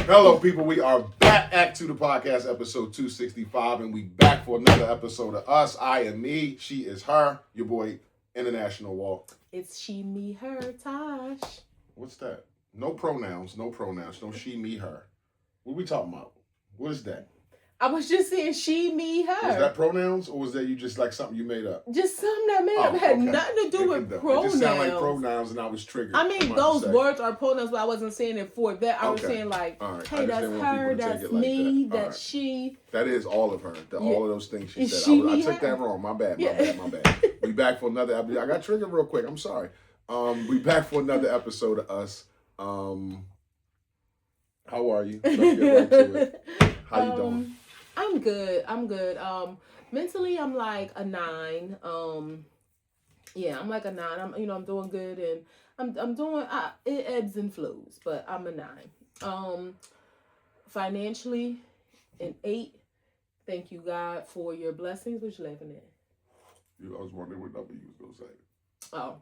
Hello, people. We are back at To The Podcast, episode 265, and we back for another episode of Us. I am me. She is her. Your boy, International Walk. It's she, me, her, Tosh. What's that? No pronouns. No pronouns. No she, me, her. What are we talking about? What is that? I was just saying she, me, her. Is that pronouns, or was that you just like something you made up? Just something that made up. It had nothing to do with pronouns. It just sounded like pronouns, and I was triggered. I mean, those words are pronouns, but I wasn't saying it for that. I was saying like, right. hey, that's her, that's me, that's she. That is all of her. All of those things she said. I took that wrong. My bad. We back for another episode. I got triggered real quick. I'm sorry. We back for another episode of Us. How are you? Let's get right to it. How you doing? I'm good. Mentally, I'm like a 9. Yeah, I'm like a 9. I'm doing good, and I'm doing. It ebbs and flows, but I'm a 9. Financially, an 8. Thank you, God, for your blessings. What you laughing at? I was wondering what number you was gonna say. Oh,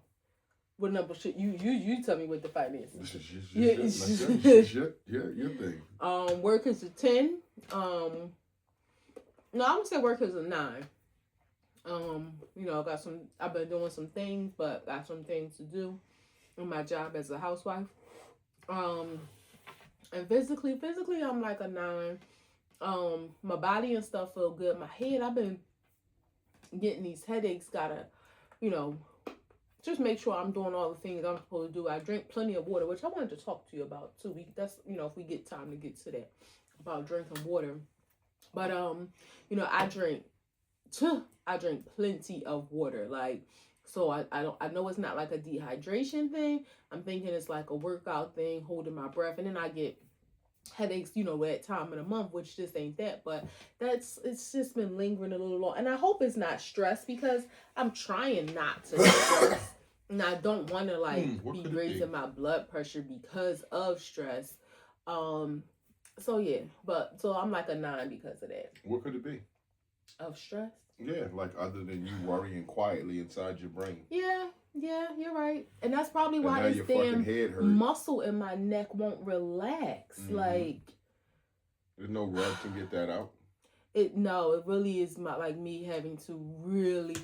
what number should you tell me what the finances? This is your thing. Work is a 10. No, I'm gonna say work is a 9. I've been doing some things, but got some things to do in my job as a housewife. And physically, I'm like a 9. My body and stuff feel good. My head, I've been getting these headaches. Gotta, just make sure I'm doing all the things I'm supposed to do. I drink plenty of water, which I wanted to talk to you about too. If we get time to get to that, about drinking water. But I drink plenty of water. Like, so I know it's not like a dehydration thing. I'm thinking it's like a workout thing, holding my breath, and then I get headaches, that time of the month, which just ain't that. But it's just been lingering a little long, and I hope it's not stress, because I'm trying not to stress, and I don't want to be raising my blood pressure because of stress. So yeah, so I'm like a 9 because of that. What could it be? Of stress? Yeah, like other than you worrying quietly inside your brain. Yeah, you're right. And that's probably why this damn muscle in my neck won't relax. Mm-hmm. Like, there's no rub to get that out. It really is me having to really,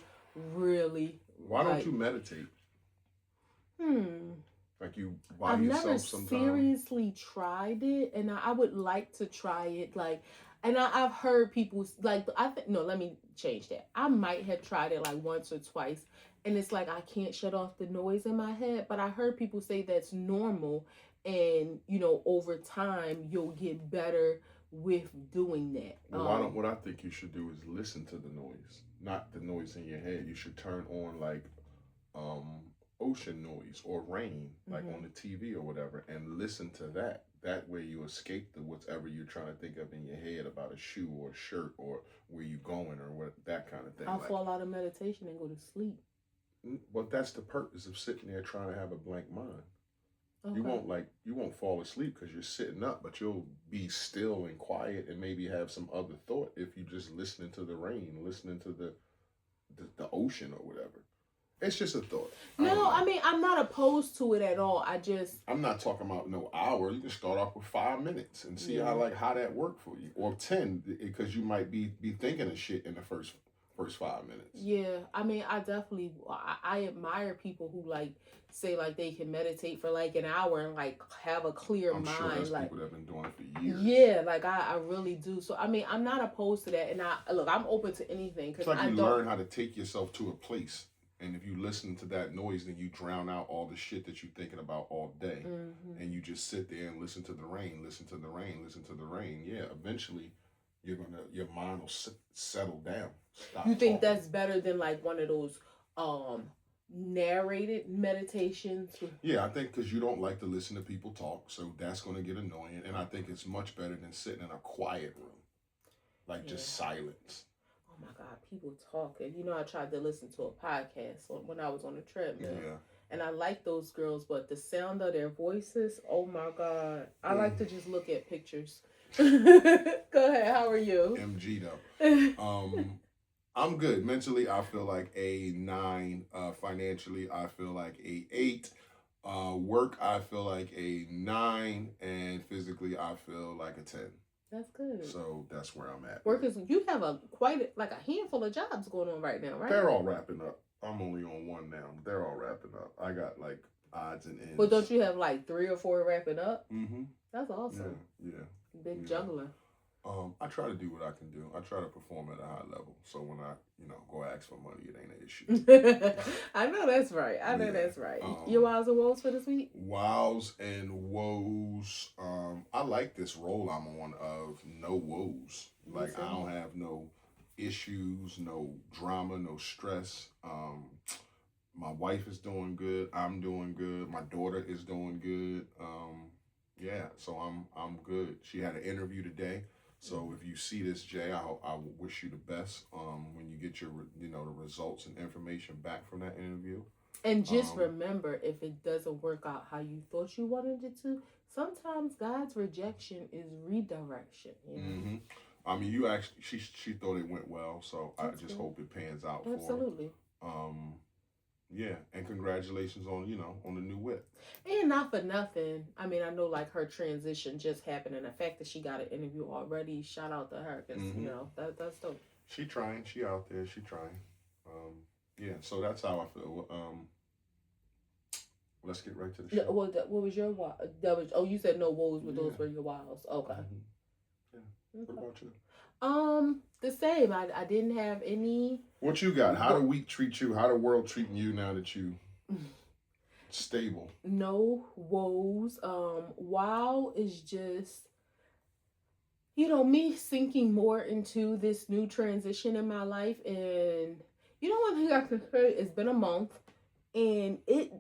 really. Why don't you meditate? Like you by I've yourself never sometimes. Seriously tried it, and I would like to try it. And I've heard people let me change that. I might have tried it once or twice, and it's I can't shut off the noise in my head. But I heard people say that's normal, and over time you'll get better with doing that. Well, what I think you should do is listen to the noise, not the noise in your head. You should turn on ocean noise or rain, on the TV or whatever, and listen to that. That way you escape whatever you're trying to think of in your head about a shoe or a shirt or where you're going or that kind of thing. I'll fall out of meditation and go to sleep. Well, that's the purpose of sitting there trying to have a blank mind. Okay. You won't fall asleep because you're sitting up, but you'll be still and quiet and maybe have some other thought if you just listening to the rain, listening to the ocean or whatever. It's just a thought. No, I mean, I'm not opposed to it at all. I'm not talking about no hour. You can start off with 5 minutes and see how that worked for you, or 10, because you might be thinking of shit in the first 5 minutes. Yeah, I mean, I definitely I admire people who say they can meditate for an hour and have a clear mind. Sure there's people that have been doing it for years. Yeah, I really do. So I mean, I'm not opposed to that, and I'm open to anything, because it's you learn how to take yourself to a place. And if you listen to that noise, then you drown out all the shit that you're thinking about all day. Mm-hmm. And you just sit there and listen to the rain, listen to the rain, listen to the rain. Yeah, eventually your mind will settle down. You think that's better than one of those narrated meditations? Yeah, I think because you don't like to listen to people talk, so that's going to get annoying. And I think it's much better than sitting in a quiet room, just silence. Oh my God, people talking. I tried to listen to a podcast when I was on the treadmill. Yeah. And I like those girls, but the sound of their voices, oh my God. I like to just look at pictures. Go ahead, how are you? MG though. I'm good. Mentally, I feel like a 9. Financially, I feel like a 8. Work, I feel like a 9, and physically, I feel like a 10. That's good. So that's where I'm at. Work is, you have a like a handful of jobs going on right now, right? They're all wrapping up. I'm only on one now. They're all wrapping up. I got like odds and ends. But don't you have like 3 or 4 wrapping up? Mm-hmm. That's awesome. Yeah. Big juggler. I try to do what I can do. I try to perform at a high level. So when I, go ask for money, it ain't an issue. I know that's right. I know that's right. Your wows and woes for this week? Wows and woes. I like this role I'm on of no woes. Like I don't have no issues, no drama, no stress. My wife is doing good. I'm doing good. My daughter is doing good. Yeah, so I'm good. She had an interview today. So if you see this, Jay, I wish you the best when you get your the results and information back from that interview. And just remember, if it doesn't work out how you thought you wanted it to, sometimes God's rejection is redirection. Mm-hmm. I mean, you actually she thought it went well, so I just hope it pans out for her. Absolutely. Yeah, and congratulations on on the new whip. And not for nothing. I mean, I know like her transition just happened, and the fact that she got an interview already, shout out to her because that's dope. She trying. She out there. She trying. Yeah. So that's how I feel. Let's get right to the show. What was your wow? You said no woes, but those were your wows. Okay. Yeah. Okay. What about you? The same. I didn't have any. What you got? How the week treat you? How the world treating you now that you stable? No woes. Wow is just me sinking more into this new transition in my life, and one thing I can say, it's been a month, and it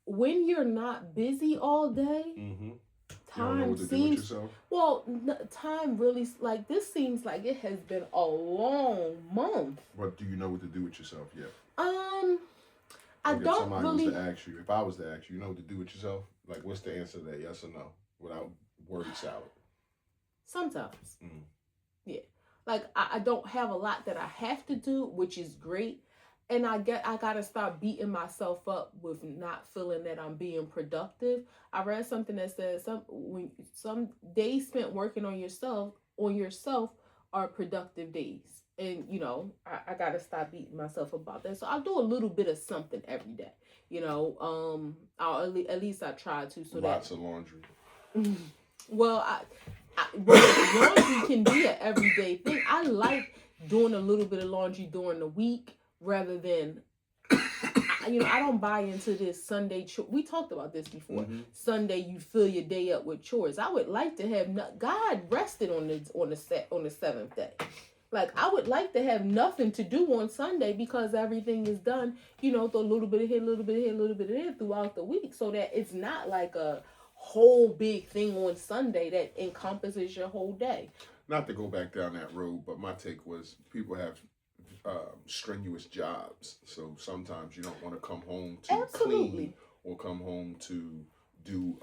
when you're not busy all day. Mm-hmm. Time seems time really like this seems like it has been a long month. But do you know what to do with yourself yet? I don't somebody really. Was to ask you, if I was to ask you, you know what to do with yourself? Like, what's the answer to that? Yes or no, without word salad. Sometimes, yeah. Like I don't have a lot that I have to do, which is great. And I gotta stop beating myself up with not feeling that I'm being productive. I read something that says some days spent working on yourself are productive days. And I gotta stop beating myself about that. So I'll do a little bit of something every day. I'll at least I try to. So lots of laundry. Well, laundry can be an everyday thing. I like doing a little bit of laundry during the week. Rather than, I don't buy into this Sunday. We talked about this before. Mm-hmm. Sunday, you fill your day up with chores. I would like to have God rested on the 7th day. Like I would like to have nothing to do on Sunday because everything is done. Throw a little bit of here, a little bit of here, a little bit of there throughout the week, so that it's not like a whole big thing on Sunday that encompasses your whole day. Not to go back down that road, but my take was people have strenuous jobs, so sometimes you don't want to come home to clean or come home to do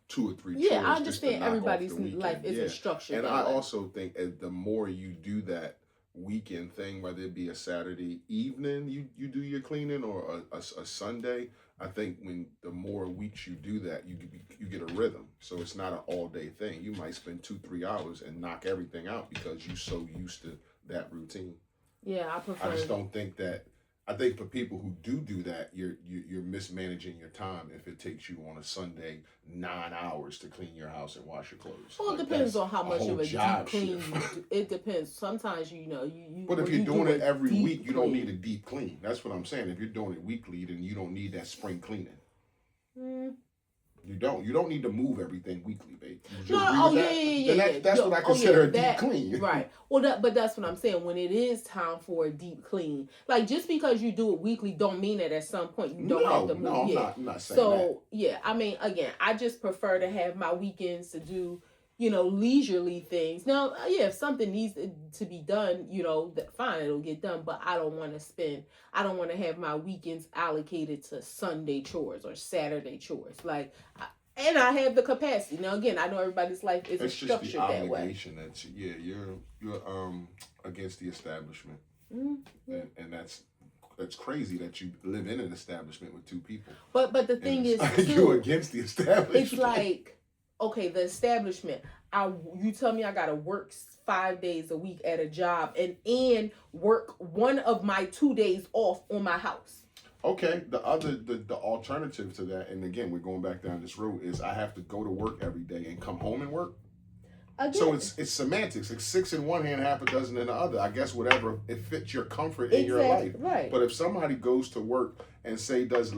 2 or 3 chores. Yeah, I understand everybody's life isn't structured. And I also think the more you do that weekend thing, whether it be a Saturday evening you do your cleaning or a Sunday, I think when the more weeks you do that, you get a rhythm. So it's not an all day thing. You might spend 2-3 hours and knock everything out because you're so used to that routine. Yeah, I prefer. I just don't think that. I think for people who do that, you're mismanaging your time if it takes you on a Sunday 9 hours to clean your house and wash your clothes. Well, it depends on how much of a deep clean you do. It depends. Sometimes you. But if you're doing it every week, you don't need a deep clean. That's what I'm saying. If you're doing it weekly, then you don't need that spring cleaning. You don't need to move everything weekly, babe. That's what I consider a deep clean. Right. Well, but that's what I'm saying. When it is time for a deep clean, like just because you do it weekly, don't mean that at some point you don't have to move. No, I'm not saying that. So yeah, I mean, again, I just prefer to have my weekends to do, leisurely things. Now, yeah, if something needs to be done, fine, it'll get done. But I don't want to have my weekends allocated to Sunday chores or Saturday chores. Like, and I have the capacity. Now, again, I know everybody's life isn't structured that way. It's just the obligation that you're against the establishment, and that's it's crazy that you live in an establishment with two people. But the thing is, you against the establishment. It's like, okay, the establishment. You tell me I gotta work 5 days a week at a job and work one of my 2 days off on my house. Okay, the alternative to that, and again, we're going back down this road, is I have to go to work every day and come home and work. Again. So it's semantics. It's 6 in one hand, half a dozen in the other. I guess whatever it fits your comfort in your life. Right. But if somebody goes to work and say does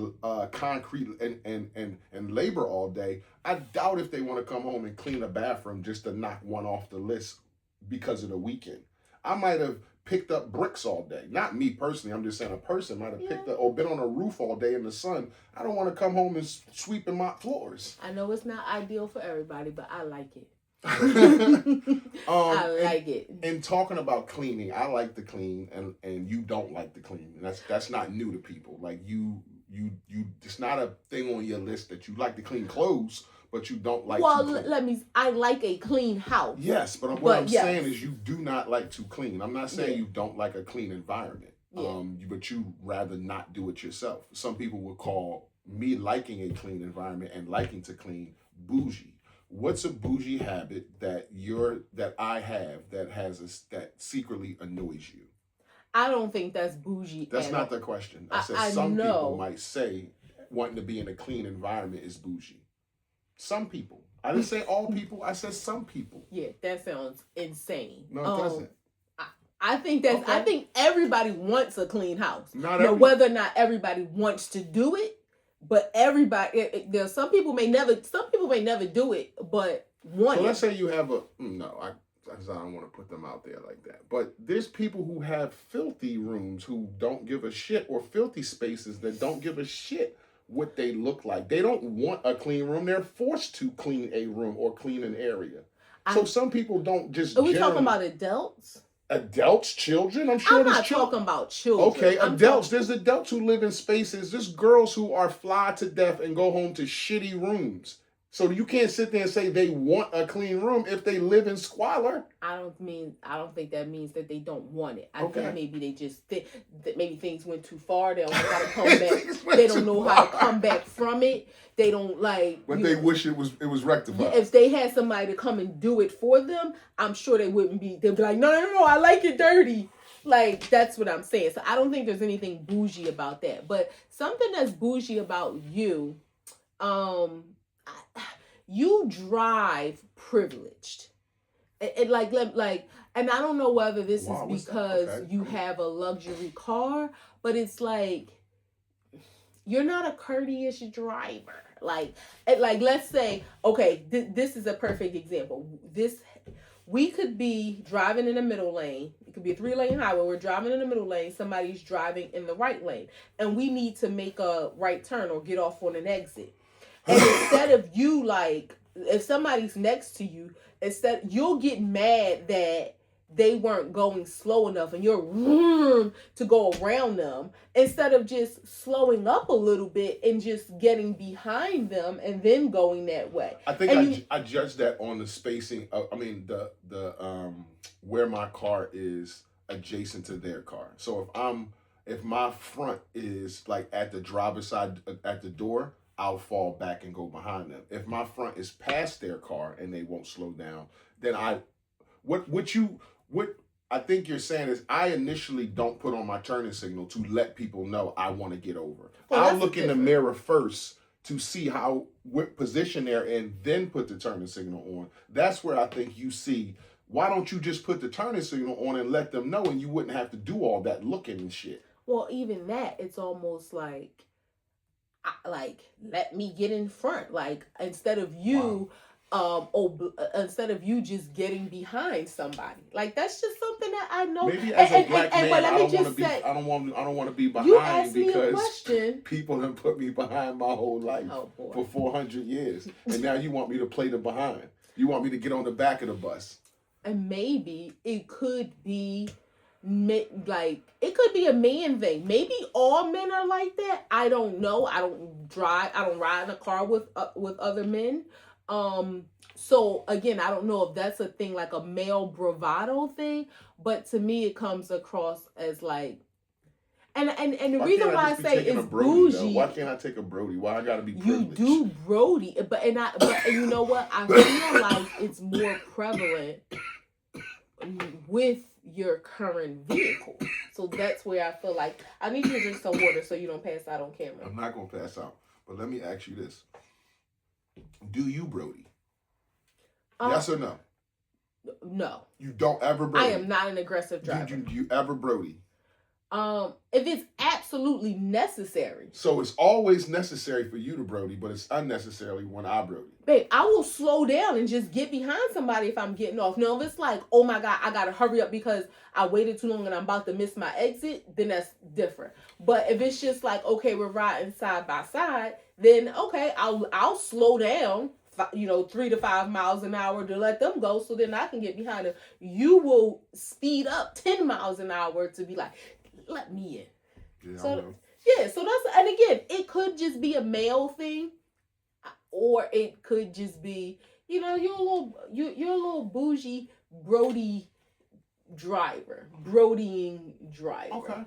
concrete and labor all day, I doubt if they want to come home and clean a bathroom just to knock one off the list because of the weekend. I might have picked up bricks all day. Not me personally. I'm just saying a person might have picked up or been on a roof all day in the sun. I don't want to come home and sweep and mop floors. I know it's not ideal for everybody, but I like it. I like it. In talking about cleaning, I like to clean, and you don't like to clean. And that's not new to people. Like you, it's not a thing on your list that you like to clean clothes, but you don't like. I like a clean house. Yes, but what I'm saying is you do not like to clean. I'm not saying you don't like a clean environment. Yeah. But you rather not do it yourself. Some people would call me liking a clean environment and liking to clean bougie. What's a bougie habit that I have that secretly annoys you? I don't think that's bougie. That's not the question. I said some people might say wanting to be in a clean environment is bougie. Some people. I didn't say all people. I said some people. Yeah, that sounds insane. No, it doesn't. I think that's. Okay. I think everybody wants a clean house. Whether or not everybody wants to do it. But everybody, there's some people may never do it, but want. So let's say you have I don't want to put them out there like that. But there's people who have filthy rooms who don't give a shit, or filthy spaces that don't give a shit what they look like. They don't want a clean room. They're forced to clean a room or clean an area. So some people don't just. Are we talking about adults? Adults, children? I'm sure there's children. I'm not talking about children. Okay, adults. There's adults who live in spaces. There's girls who are fly to death and go home to shitty rooms. So you can't sit there and say they want a clean room if they live in squalor. I don't think that means that they don't want it. I think maybe they just think that maybe things went too far. They don't know how to come back. They don't know how to come back from it. They don't like. But they wish it was rectified. If they had somebody to come and do it for them, I'm sure they wouldn't be. They'd be like, no, I like it dirty. Like, that's what I'm saying. So I don't think there's anything bougie about that. But something that's bougie about you, you drive privileged. And and I don't know whether this is because you have a luxury car, but it's like you're not a courteous driver. Like let's say, okay, this is a perfect example. We could be driving in the middle lane. It could be a 3-lane highway. We're driving in the middle lane. Somebody's driving in the right lane, and we need to make a right turn or get off on an exit. And instead of you, like, if somebody's next to you, you'll get mad that they weren't going slow enough and you're to go around them, instead of just slowing up a little bit and just getting behind them and then going that way. I think I judge that on the spacing. The where my car is adjacent to their car. So if my front is like at the driver's side at the door, I'll fall back and go behind them. If my front is past their car and they won't slow down, then what I think you're saying is I initially don't put on my turning signal to let people know I want to get over. I'll look in the mirror first to see what position they're in, then put the turning signal on. That's where I think you see, why don't you just put the turning signal on and let them know, and you wouldn't have to do all that looking and shit. Well, even that, it's almost like let me get in front. Like, instead of you, instead of you just getting behind somebody. Like, that's just something that I know. Maybe as a black man, I don't want to be behind because people have put me behind my whole life for 400 years, and now you want me to play the behind. You want me to get on the back of the bus. And maybe it could be. Like, it could be a man thing. Maybe all men are like that. I don't know. I don't ride in a car with other men. So again, I don't know if that's a thing, like a male bravado thing, but to me it comes across as like, And the reason why I say it's bougie. Why can't I take a Brody? Why I gotta be privileged? You do Brody, but you know what? I feel like it's more prevalent with your current vehicle. So that's where I feel like I need you to drink some water so you don't pass out on camera. I'm not gonna pass out. But let me ask you this: do you Brody? Yes or no? No. You don't ever Brody? I am not an aggressive driver. Do you ever Brody? If it's absolutely necessary. So it's always necessary for you to Brody, but it's unnecessarily when I Brody. Babe, I will slow down and just get behind somebody if I'm getting off. Now, if it's like, oh my God, I gotta hurry up because I waited too long and I'm about to miss my exit, then that's different. But if it's just like, okay, we're riding side by side, then okay, I'll slow down, 3 to 5 miles an hour to let them go, so then I can get behind them. You will speed up 10 miles an hour to be like, let me in. Yeah, so that's, and again, it could just be a male thing, or it could just be, you're a little bougie Brody driver, brodying driver.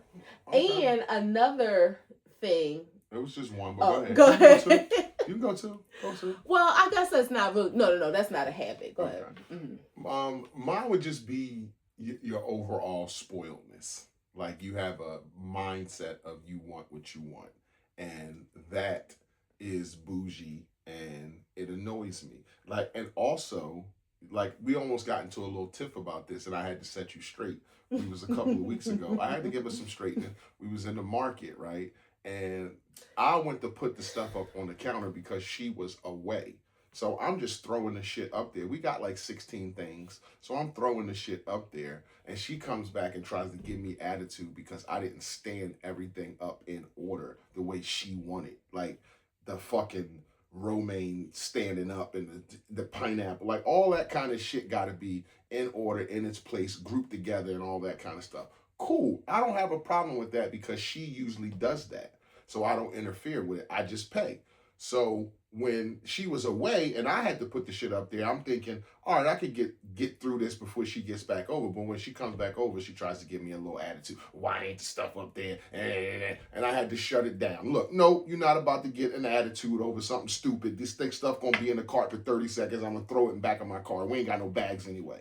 Okay. And another thing. It was just one, but go ahead. You can go two. Go two. Well, I guess that's not really. No, that's not a habit. Go ahead. Mm-hmm. Mine would just be your overall spoiledness. Like you have a mindset of you want what you want, and that is bougie, and it annoys me. Like, and also, like we almost got into a little tiff about this, and I had to set you straight. It was a couple of weeks ago. I had to give us some straightening. We was in the market, right? And I went to put the stuff up on the counter because she was away. So I'm just throwing the shit up there. We got like 16 things. So I'm throwing the shit up there. And she comes back and tries to give me attitude because I didn't stand everything up in order the way she wanted. Like the fucking romaine standing up and the pineapple. Like all that kind of shit got to be in order, in its place, grouped together and all that kind of stuff. Cool. I don't have a problem with that because she usually does that. So I don't interfere with it. I just pay. So when she was away and I had to put the shit up there, I'm thinking, all right, I could get through this before she gets back over. But when she comes back over, she tries to give me a little attitude. Why ain't the stuff up there? And I had to shut it down. Look, no, you're not about to get an attitude over something stupid. This thick stuff gonna be in the cart for 30 seconds. I'm gonna throw it in the back of my car. We ain't got no bags anyway.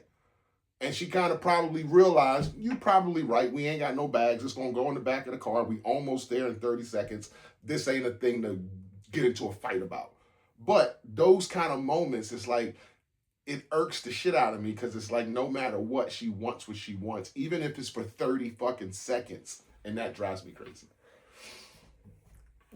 And she kind of probably realized, you're probably right. We ain't got no bags. It's going to go in the back of the car. We almost there in 30 seconds. This ain't a thing to get into a fight about. But those kind of moments, it's like, it irks the shit out of me because it's like no matter what, she wants what she wants, even if it's for 30 fucking seconds. And that drives me crazy.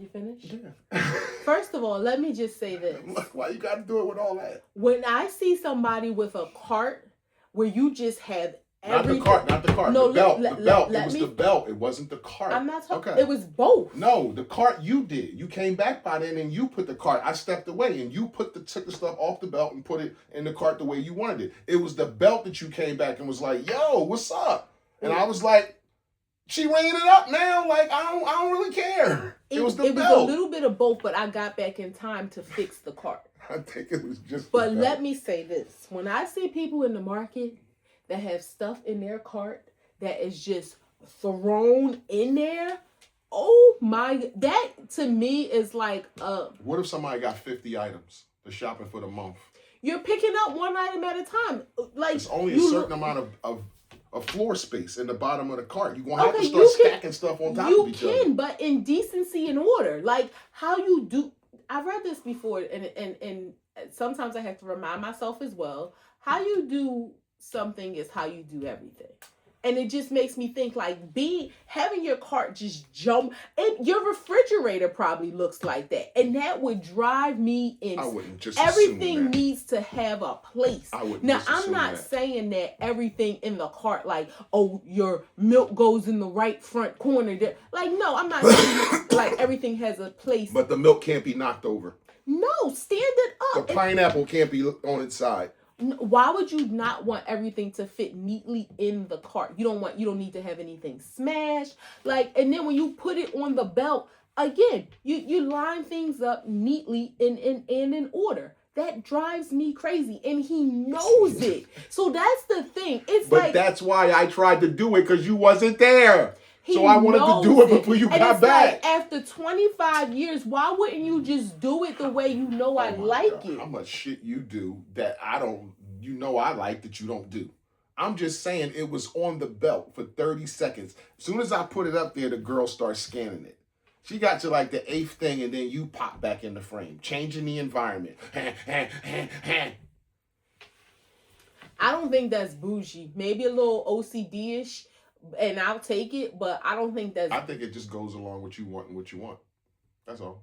You finished? Yeah. First of all, let me just say this. Look, why you got to do it with all that? When I see somebody with a cart where you just have everything. Not the cart. No, the belt. It was the belt. It wasn't the cart. I'm not talking. Okay. It was both. No, the cart you did. You came back by then and you put the cart. I stepped away and you took the stuff off the belt and put it in the cart the way you wanted it. It was the belt that you came back and was like, yo, what's up? And I was like, she ringing it up now. Like, I don't really care. It was the belt. It was a little bit of both, but I got back in time to fix the cart. I think it was just. But let me say this: when I see people in the market that have stuff in their cart that is just thrown in there, oh my! That to me is like What if somebody got 50 items? They're shopping for the month. You're picking up one item at a time. Like it's only a certain amount of floor space in the bottom of the cart. You're gonna have to start stacking stuff on top of each other. You can, but in decency and order, like how you do. I've read this before, and sometimes I have to remind myself as well. How you do something is how you do everything. And it just makes me think like having your cart just jump. And your refrigerator probably looks like that. And that would drive me insane. I wouldn't just everything needs to have a place. I wouldn't now, I'm not saying that everything in the cart, like, oh, your milk goes in the right front corner there. Like, no, I'm not saying like everything has a place. But the milk can't be knocked over. No, stand it up. The pineapple can't be on its side. Why would you not want everything to fit neatly in the cart? You don't need to have anything smashed. Like, and then when you put it on the belt, again, you line things up neatly and in order. That drives me crazy, and he knows it. So that's the thing. But that's why I tried to do it, because you wasn't there. So I wanted to do it before you got back. Like, after 25 years, why wouldn't you just do it the way you know I like it? How much shit you do that I don't, I like that you don't do. I'm just saying it was on the belt for 30 seconds. As soon as I put it up there, the girl starts scanning it. She got to like the 8th thing and then you pop back in the frame, changing the environment. I don't think that's bougie. Maybe a little OCD-ish, and I'll take it, but I don't think that's... I think it just goes along with you wanting what you want. That's all.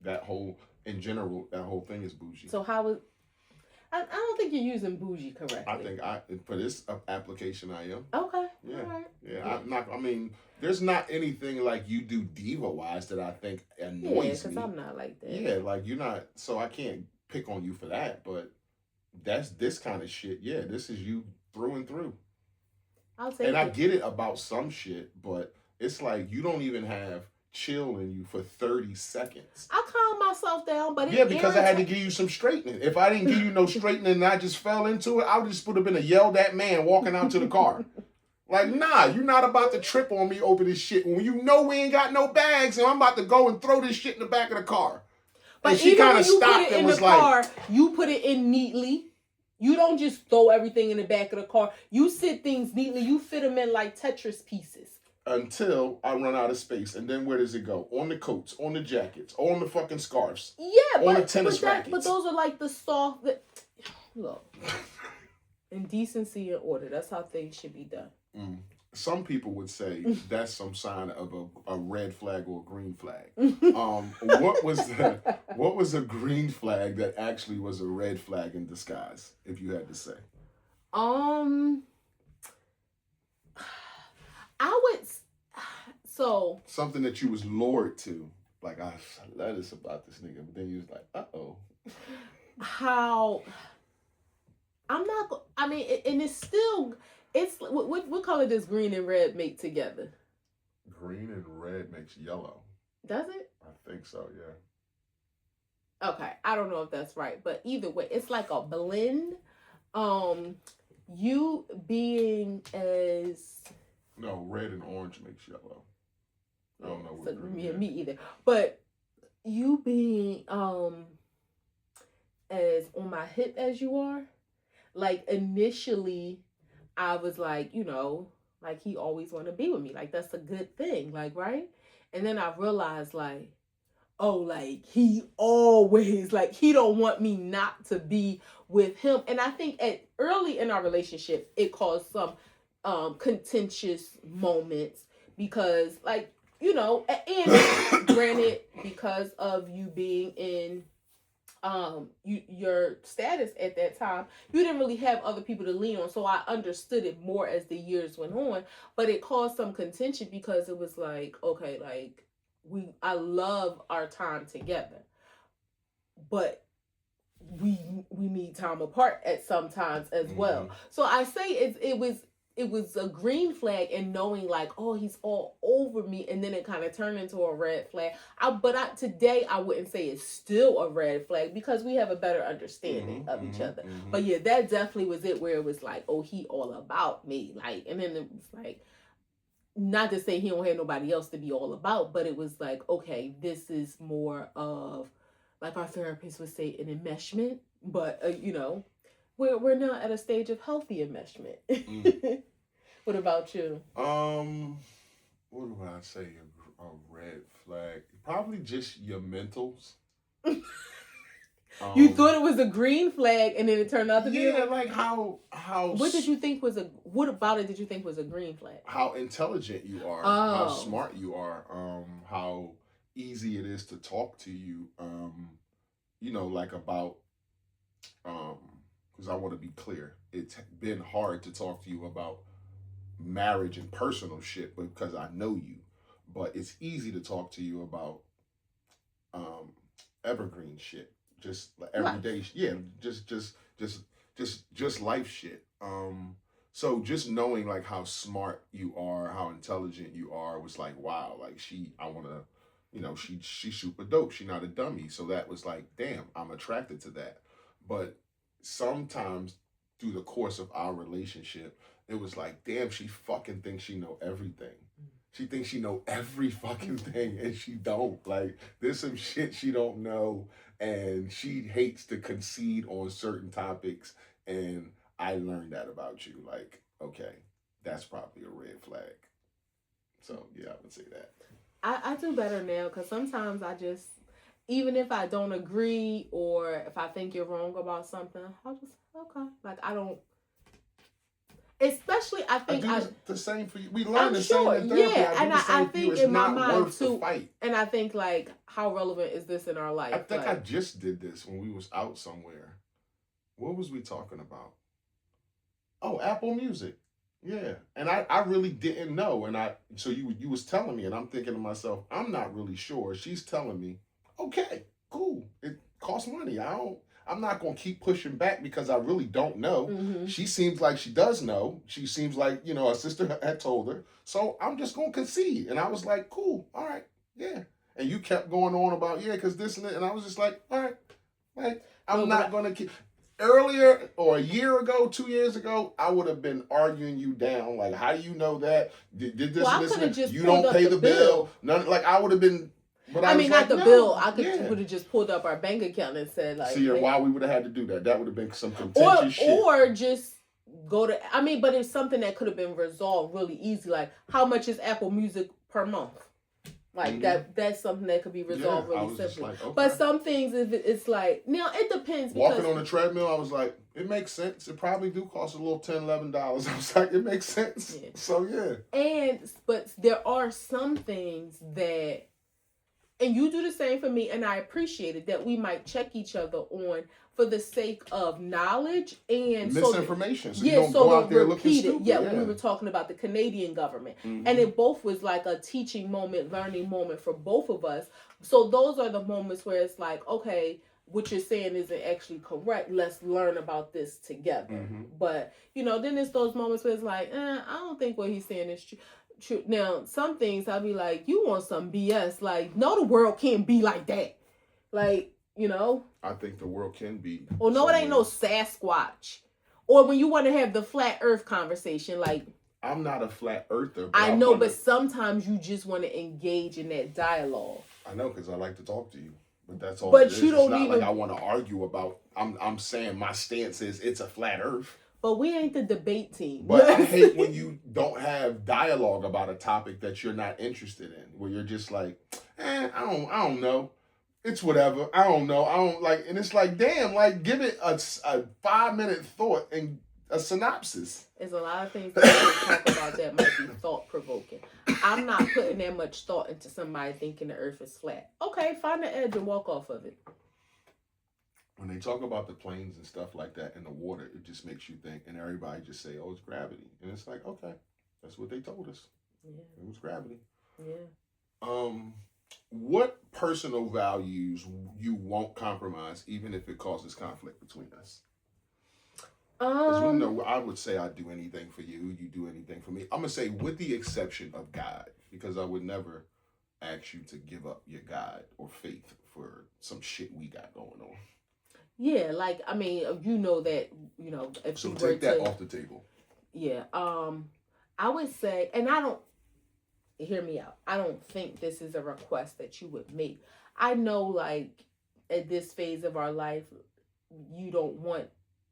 That whole, in general, that whole thing is bougie. So how is... I don't think you're using bougie correctly. I think for this application I am. Okay. Yeah. All right. Yeah. There's not anything like you do diva-wise that I think annoys me. Yeah, because I'm not like that. Yeah, like you're not, so I can't pick on you for that, but that's this kind of shit. Yeah, this is you through and through. I'll take it. I get it about some shit, but it's like you don't even have chill in you for 30 seconds. I calm myself down, but yeah, because I had to give you some straightening. If I didn't give you no straightening and I just fell into it, I just would have been a yelled at man walking out to the car. Like, nah, you're not about to trip on me over this shit when you know we ain't got no bags and I'm about to go and throw this shit in the back of the car. But and she kind of stopped and was like, you put it in neatly. You don't just throw everything in the back of the car. You sit things neatly. You fit them in like Tetris pieces. Until I run out of space. And then where does it go? On the coats, on the jackets, on the fucking scarves. Yeah, on the tennis rackets. But those are like the soft... Look. Indecency and order. That's how things should be done. Mm. Some people would say that's some sign of a red flag or a green flag. What was a green flag that actually was a red flag in disguise, if you had to say? I would... So... Something that you was lured to. Like, I love this about this nigga. But then you was like, uh-oh. How... I'm not... I mean, and it's still... It's what color does green and red make together? Green and red makes yellow. Does it? I think so, yeah. Okay, I don't know if that's right, but either way, it's like a blend. You being as... No, red and orange makes yellow. I don't know what me either. But you being as on my hip as you are, like initially I was like, like he always want to be with me. Like that's a good thing, like, right? And then I realized like, oh, like he always, like he don't want me not to be with him. And I think early in our relationship, it caused some contentious moments because like, and granted, because of you being in your status at that time, you didn't really have other people to lean on. So I understood it more as the years went on, but it caused some contention because it was like, okay, like I love our time together, but we need time apart at some times as well. So I say it was a green flag and knowing like, oh, he's all over me. And then it kind of turned into a red flag. Today I wouldn't say it's still a red flag because we have a better understanding of each other. But yeah, that definitely was it where it was like, oh, he all about me. Like, and then it was like, not to say he don't have nobody else to be all about, but it was like, okay, this is more of, like our therapist would say, an enmeshment. But, we're now at a stage of healthy enmeshment. What about you? What would I say? A red flag? Probably just your mentals. You thought it was a green flag, and then it turned out to be. Yeah, like how. What did you think was What about it did you think was a green flag? How intelligent you are. How smart you are. How easy it is to talk to you. Like about. Because I want to be clear, it's been hard to talk to you about marriage and personal shit because I know you, but it's easy to talk to you about evergreen shit, just like everyday, just life shit. So just knowing like how smart you are, how intelligent you are was like, wow, like she's super dope. She's not a dummy. So that was like, damn, I'm attracted to that. But sometimes through the course of our relationship, it was like, damn, she fucking thinks she know everything. She thinks she know every fucking thing, and she don't. Like, there's some shit she don't know, and she hates to concede on certain topics. And I learned that about you. Like, okay, that's probably a red flag. So yeah, I would say that. I do better now because sometimes I just, even if I don't agree or if I think you're wrong about something, I'll just, okay. Like, I don't, especially, I I think do I, the same for you. We learn I'm the sure, same in therapy. yeah. I do And the I same for you. think It's in my not mind worth the too, fight. and I think, like, how relevant is this in our I life? think Like, I just did this when we was out somewhere. What was we talking about? Oh, Apple Music. Yeah. And I really didn't know. And so you was telling me, and I'm thinking to myself, I'm not really sure. She's telling me, okay, cool. It costs money. I'm not gonna keep pushing back because I really don't know. mm-hmm. She seems like she does know. She seems like, her sister had told her. So I'm just gonna concede. And I was like, cool, all right, yeah. And you kept going on about, yeah, because this and that. And I was just like, all right, like, I'm not gonna keep earlier or a year ago, 2 years ago, I would have been arguing you down. Like, how do you know that? Did this Well, and I this could and have that? just You pulled don't up pay the the bill. None. Like, I would have been. But I was mean, like, not the no, bill. I could yeah. would have just pulled up our bank account and said, like, See, hey. why we would have had to do that? That would have been some contentious shit. Or just go to. I mean, but it's something that could have been resolved really easy. Like, how much is Apple Music per month? Like that's something that could be resolved really simply. Like, okay. But some things, it's like, now it depends. Walking on the treadmill, I was like, it makes sense. It probably do cost a little $10, $11. I was like, it makes sense. Yeah. So yeah. But there are some things that, and you do the same for me, and I appreciate it, that we might check each other on for the sake of knowledge and misinformation. So you don't go out there looking stupid. Yeah, when we were talking about the Canadian government, and it both was like a teaching moment, learning moment for both of us. So those are the moments where it's like, okay, what you're saying isn't actually correct. Let's learn about this together. But then it's those moments where it's like, I don't think what he's saying is true. True. Now, some things I'll be like, you want some BS. Like, no, the world can't be like that. Like, I think the world can be. Or no, it ain't no Sasquatch. Or when you want to have the flat earth conversation, like, I'm not a flat earther. I know, but sometimes you just want to engage in that dialogue. I know, because I like to talk to you. But that's all. But you don't it's not even. Like I want to argue about. I'm saying my stance is it's a flat earth. But we ain't the debate team. But I hate when you don't have dialogue about a topic that you're not interested in. Where you're just like, I don't know. It's whatever. I don't know. I don't like. And it's like, damn, like give it a 5-minute thought and a synopsis. There's a lot of things that we talk about that might be thought provoking. I'm not putting that much thought into somebody thinking the earth is flat. Okay, find the edge and walk off of it. When they talk about the planes and stuff like that in the water, it just makes you think, and everybody just say, oh, it's gravity. And it's like, okay, that's what they told us. Yeah. It was gravity. Yeah. What personal values you won't compromise, even if it causes conflict between us? Because I would say I'd do anything for you, you do anything for me. I'm going to say with the exception of God, because I would never ask you to give up your God or faith for some shit we got going on. Yeah, like, I mean, that, if so you take that off the table. Yeah. I would say, and I don't, hear me out, I don't think this is a request that you would make. I know, like, at this phase of our life, you don't want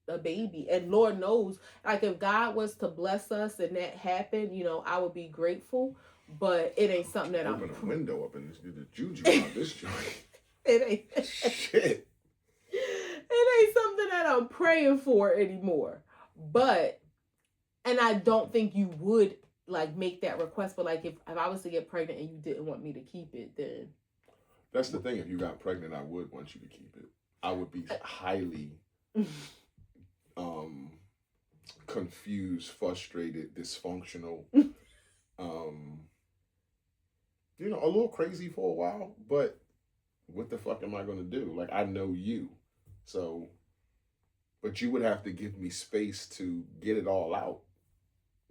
a baby. And Lord knows, like, if God was to bless us and that happened, I would be grateful. But it ain't something that Open a window up and get the juju out this joint. It ain't. Shit. It ain't something that I'm praying for anymore. But, and I don't think you would, like, make that request. But, like, if I was to get pregnant and you didn't want me to keep it, then. That's the thing. If you got pregnant, I would want you to keep it. I would be highly confused, frustrated, dysfunctional. A little crazy for a while. But what the fuck am I going to do? Like, I know you. So, but you would have to give me space to get it all out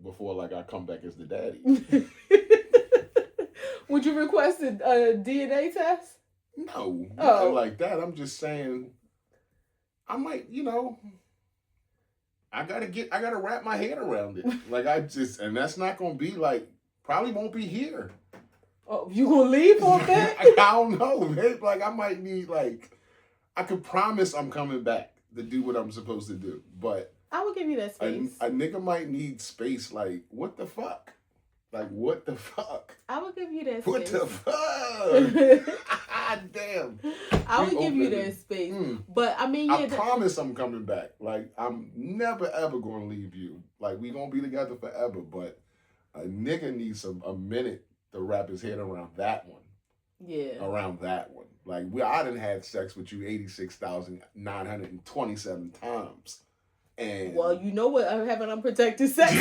before, like, I come back as the daddy. Would you request a DNA test? No, nothing like that. I'm just saying, I might, I gotta wrap my head around it. Like, and that's not gonna be like Probably won't be here. Oh, you gonna leave for a bit? I don't know, man. Like, I might need, like, I could promise I'm coming back to do what I'm supposed to do. But I would give you that space. A nigga might need space. Like, what the fuck? Like, what the fuck? I would give you that space. What the fuck? Damn. I would give you that space. But, I mean, yeah. I promise I'm coming back. Like, I'm never, ever going to leave you. Like, we going to be together forever. But a nigga needs a minute to wrap his head around that one. Yeah. Around that one. Like, I done had sex with you 86,927 times. And well, you know what having unprotected sex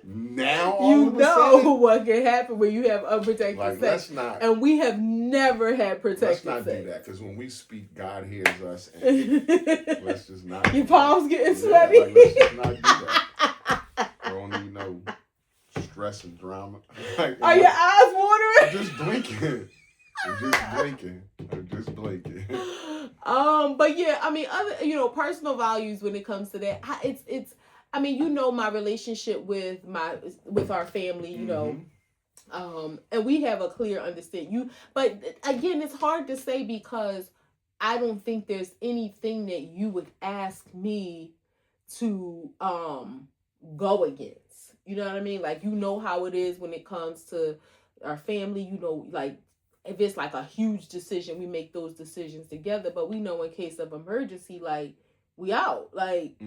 now you know what can happen when you have unprotected like, sex. Let's not, and we have never had protected sex. Let's not do that, because when we speak, God hears us. And let's just not. Your palms getting sweaty. Like, let's just not do that. I don't need no stress and drama. Like, are your eyes watering? I'm just blinking. I'm just blinking. But yeah, I mean, other, personal values when it comes to that. It's. I mean, my relationship with our family, and we have a clear understanding. But again, it's hard to say because I don't think there's anything that you would ask me to go against. You know what I mean? Like, how it is when it comes to our family. Like, if it's like a huge decision, we make those decisions together. But we know in case of emergency, like, we out. Like,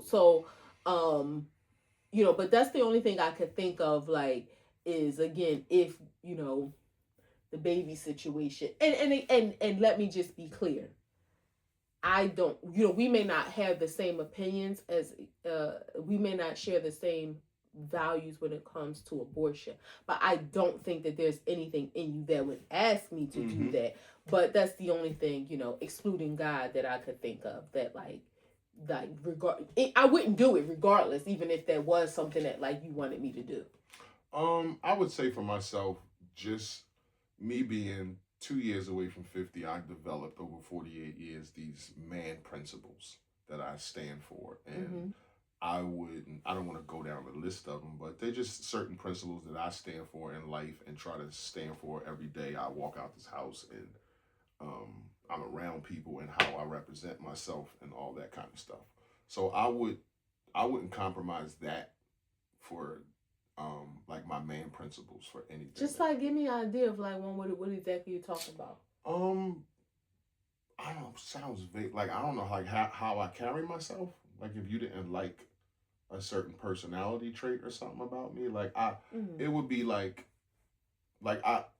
so, but that's the only thing I could think of, like, is, again, if, the baby situation. And let me just be clear. I don't, we may not have the same opinions as, we may not share the same values when it comes to abortion, but I don't think that there's anything in you that would ask me to do that. But that's the only thing, excluding God, that I could think of that I wouldn't do it regardless, even if there was something that, like, you wanted me to do. I would say for myself, just me being 2 years away from 50, I developed over 48 years these man principles that I stand for, and I don't want to go down the list of them, but they're just certain principles that I stand for in life and try to stand for every day I walk out this house, and I'm around people, and how I represent myself and all that kind of stuff. So I wouldn't compromise that for like my man principles for anything. Just like, give me an idea of, like, what exactly you're talking about. I don't know, sounds vague. Like, I don't know, like, how I carry myself. Like, if you didn't like a certain personality trait or something about me, like, it would be like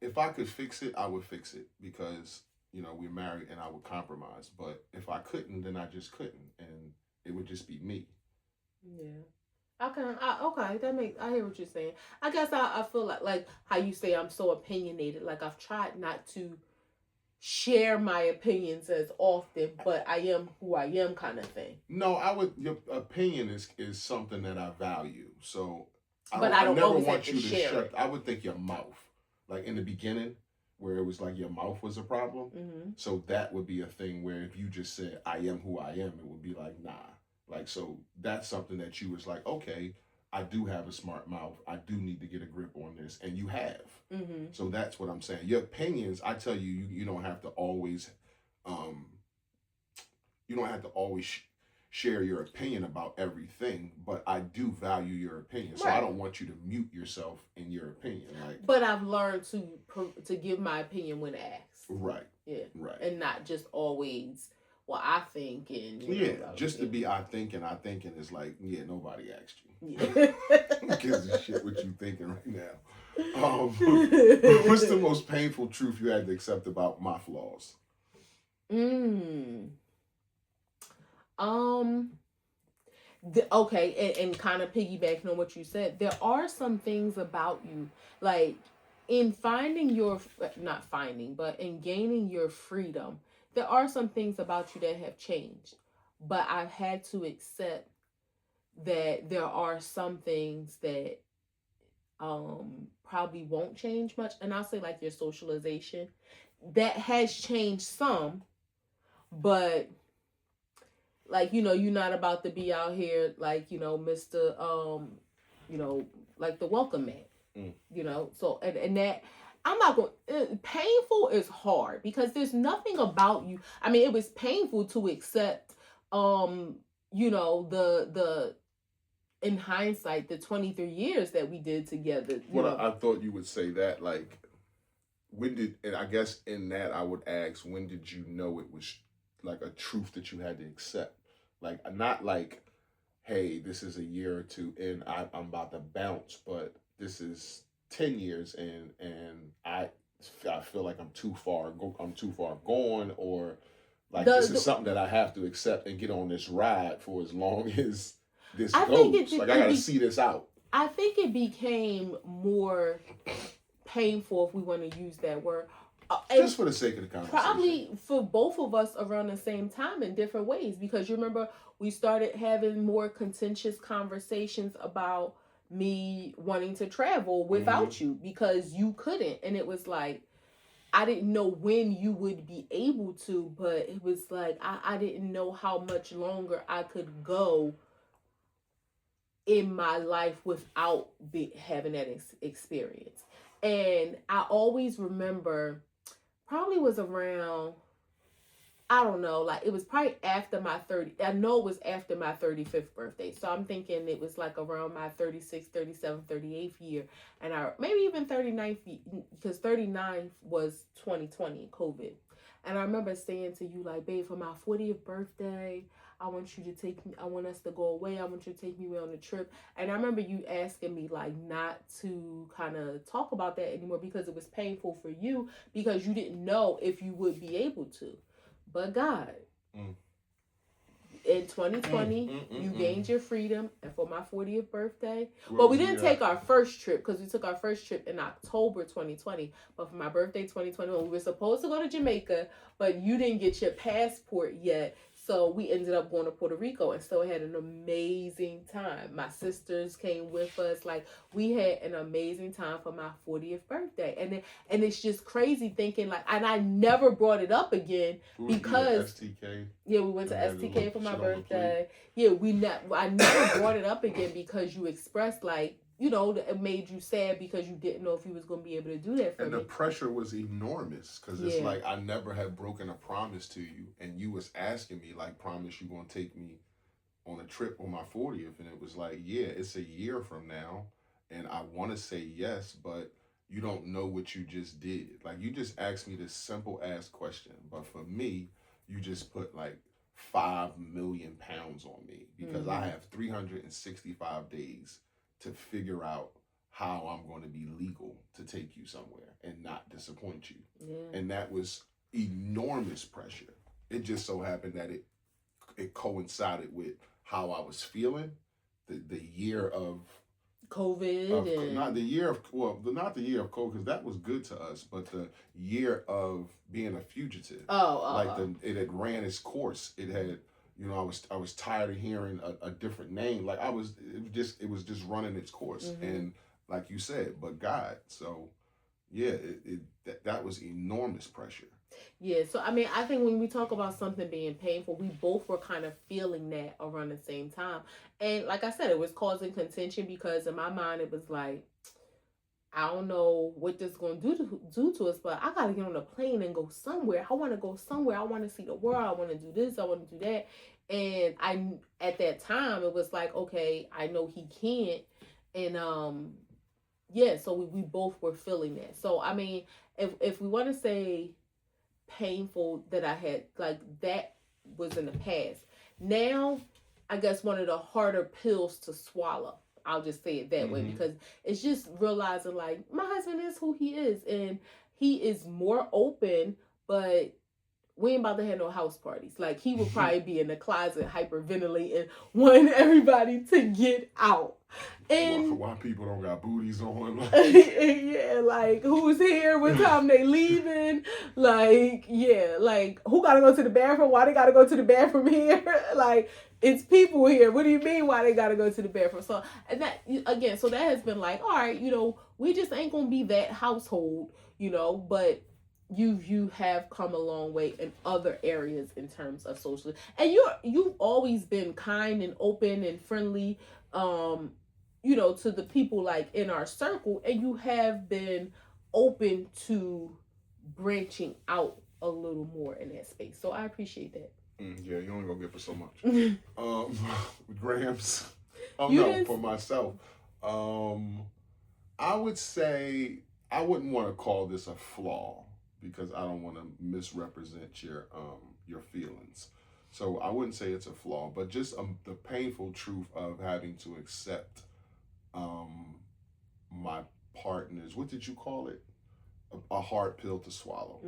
if I could fix it, I would fix it, because, we're married and I would compromise. But if I couldn't, then I just couldn't, and it would just be me. Yeah. Okay, I hear what you're saying. I guess I feel like how you say I'm so opinionated. Like, I've tried not to share my opinions as often, but I am who I am, kind of thing. No, your opinion is something that I value. So, I never want you to share it. I would think your mouth, like in the beginning, where it was like your mouth was a problem. So that would be a thing where if you just said, I am who I am, it would be like, nah. Like, so that's something that you was like, okay, I do have a smart mouth. I do need to get a grip on this. And you have. So that's what I'm saying. Your opinions, I tell you, you don't have to always, share your opinion about everything, but I do value your opinion. So I don't want you to mute yourself in your opinion. Like, but I've learned to give my opinion when asked. Right. Yeah. Right. And not just always, well, I think, and to be I thinking is like, nobody asked you. Yeah. Who gives a shit what you thinking right now? What's the most painful truth you had to accept about my flaws? Okay, and kind of piggybacking on what you said, there are some things about you, like, in gaining your freedom, there are some things about you that have changed, but I've had to accept that there are some things that probably won't change much. And I'll say, like, your socialization, that has changed some, but, like, you're not about to be out here, like, Mr. like the welcome mat, Mm. So, and that, I'm not going, painful is hard because there's nothing about you. I mean, it was painful to accept, the in hindsight, the 23 years that we did together. I thought you would say that, like, when did, and I guess in that I would ask, when did you know it was like a truth that you had to accept? Like, not like, hey, this is a year or two and I'm about to bounce, but this is 10 years and I feel like I'm too far gone, or like this is something that I have to accept and get on this ride for as long as this goes. Like, I gotta see this out. I think it became more painful, if we want to use that word, just for the sake of the conversation. Probably for both of us around the same time in different ways, because you remember we started having more contentious conversations about me wanting to travel without you because you couldn't, and it was like, I didn't know when you would be able to, but it was like I didn't know how much longer I could go in my life without having that experience. And I always remember, probably was around, I don't know, like it was probably after my 30, I know it was after my 35th birthday. So I'm thinking it was like around my 36th, 37th, 38th year. And maybe even 39th, because 39th was 2020, COVID. And I remember saying to you, like, babe, for my 40th birthday, I want us to go away. I want you to take me away on a trip. And I remember you asking me, like, not to kind of talk about that anymore because it was painful for you, because you didn't know if you would be able to. But God, in 2020, you gained your freedom. And for my 40th birthday, we didn't take our first trip, because we took our first trip in October 2020. But for my birthday 2021, we were supposed to go to Jamaica, but you didn't get your passport yet. So we ended up going to Puerto Rico and still had an amazing time. My sisters came with us. Like, we had an amazing time for my 40th birthday. And it's just crazy thinking, like, and I never brought it up again because STK. Yeah, we went to STK for my birthday. Yeah, I never brought it up again because you expressed, like, it made you sad because you didn't know if you was going to be able to do that for me. And the pressure was enormous because it's like I never had broken a promise to you, and you was asking me, like, promise you going to take me on a trip on my 40th, and it was like, yeah, it's a year from now, and I want to say yes, but you don't know what you just did. Like, you just asked me this simple ass question, but for me, you just put like 5 million pounds on me because I have 365 days to figure out how I'm going to be legal to take you somewhere and not disappoint you. Yeah. And that was enormous pressure. It just so happened that it coincided with how I was feeling, the year of COVID, not the year of COVID, because that was good to us, but the year of being a fugitive. It had ran its course. It had, I was tired of hearing a different name. Like, it was just running its course. And like you said, but God. So yeah, that was enormous pressure. Yeah, so I mean, I think when we talk about something being painful, we both were kind of feeling that around the same time. And like I said, it was causing contention because in my mind it was like, I don't know what this is going to do to us, but I got to get on a plane and go somewhere. I want to go somewhere. I want to see the world. I want to do this. I want to do that. And at that time, it was like, okay, I know he can't. And, so we both were feeling that. So, I mean, if we want to say painful that I had, like, that was in the past. Now, I guess one of the harder pills to swallow. I'll just say it that way, because it's just realizing, like, my husband is who he is, and he is more open, but we ain't about to have no house parties. Like, he would probably be in the closet hyperventilating, wanting everybody to get out. And why people don't got booties on? Yeah, like, who's here? What time they leaving? Like, yeah, like, who gotta go to the bathroom? Why they gotta go to the bathroom here? Like, it's people here. What do you mean why they gotta go to the bathroom? So, and that, again, so that has been like, all right, we just ain't gonna be that household, but you have come a long way in other areas in terms of social, and you've always been kind and open and friendly, to the people like in our circle, and you have been open to branching out a little more in that space. So I appreciate that. Yeah, you only gonna get for so much. Grams. Oh You no, didn't. for myself. Um, I would say I wouldn't want to call this a flaw because I don't want to misrepresent your feelings. So I wouldn't say it's a flaw, but just the painful truth of having to accept um, my partner's. What did you call it? A hard pill to swallow.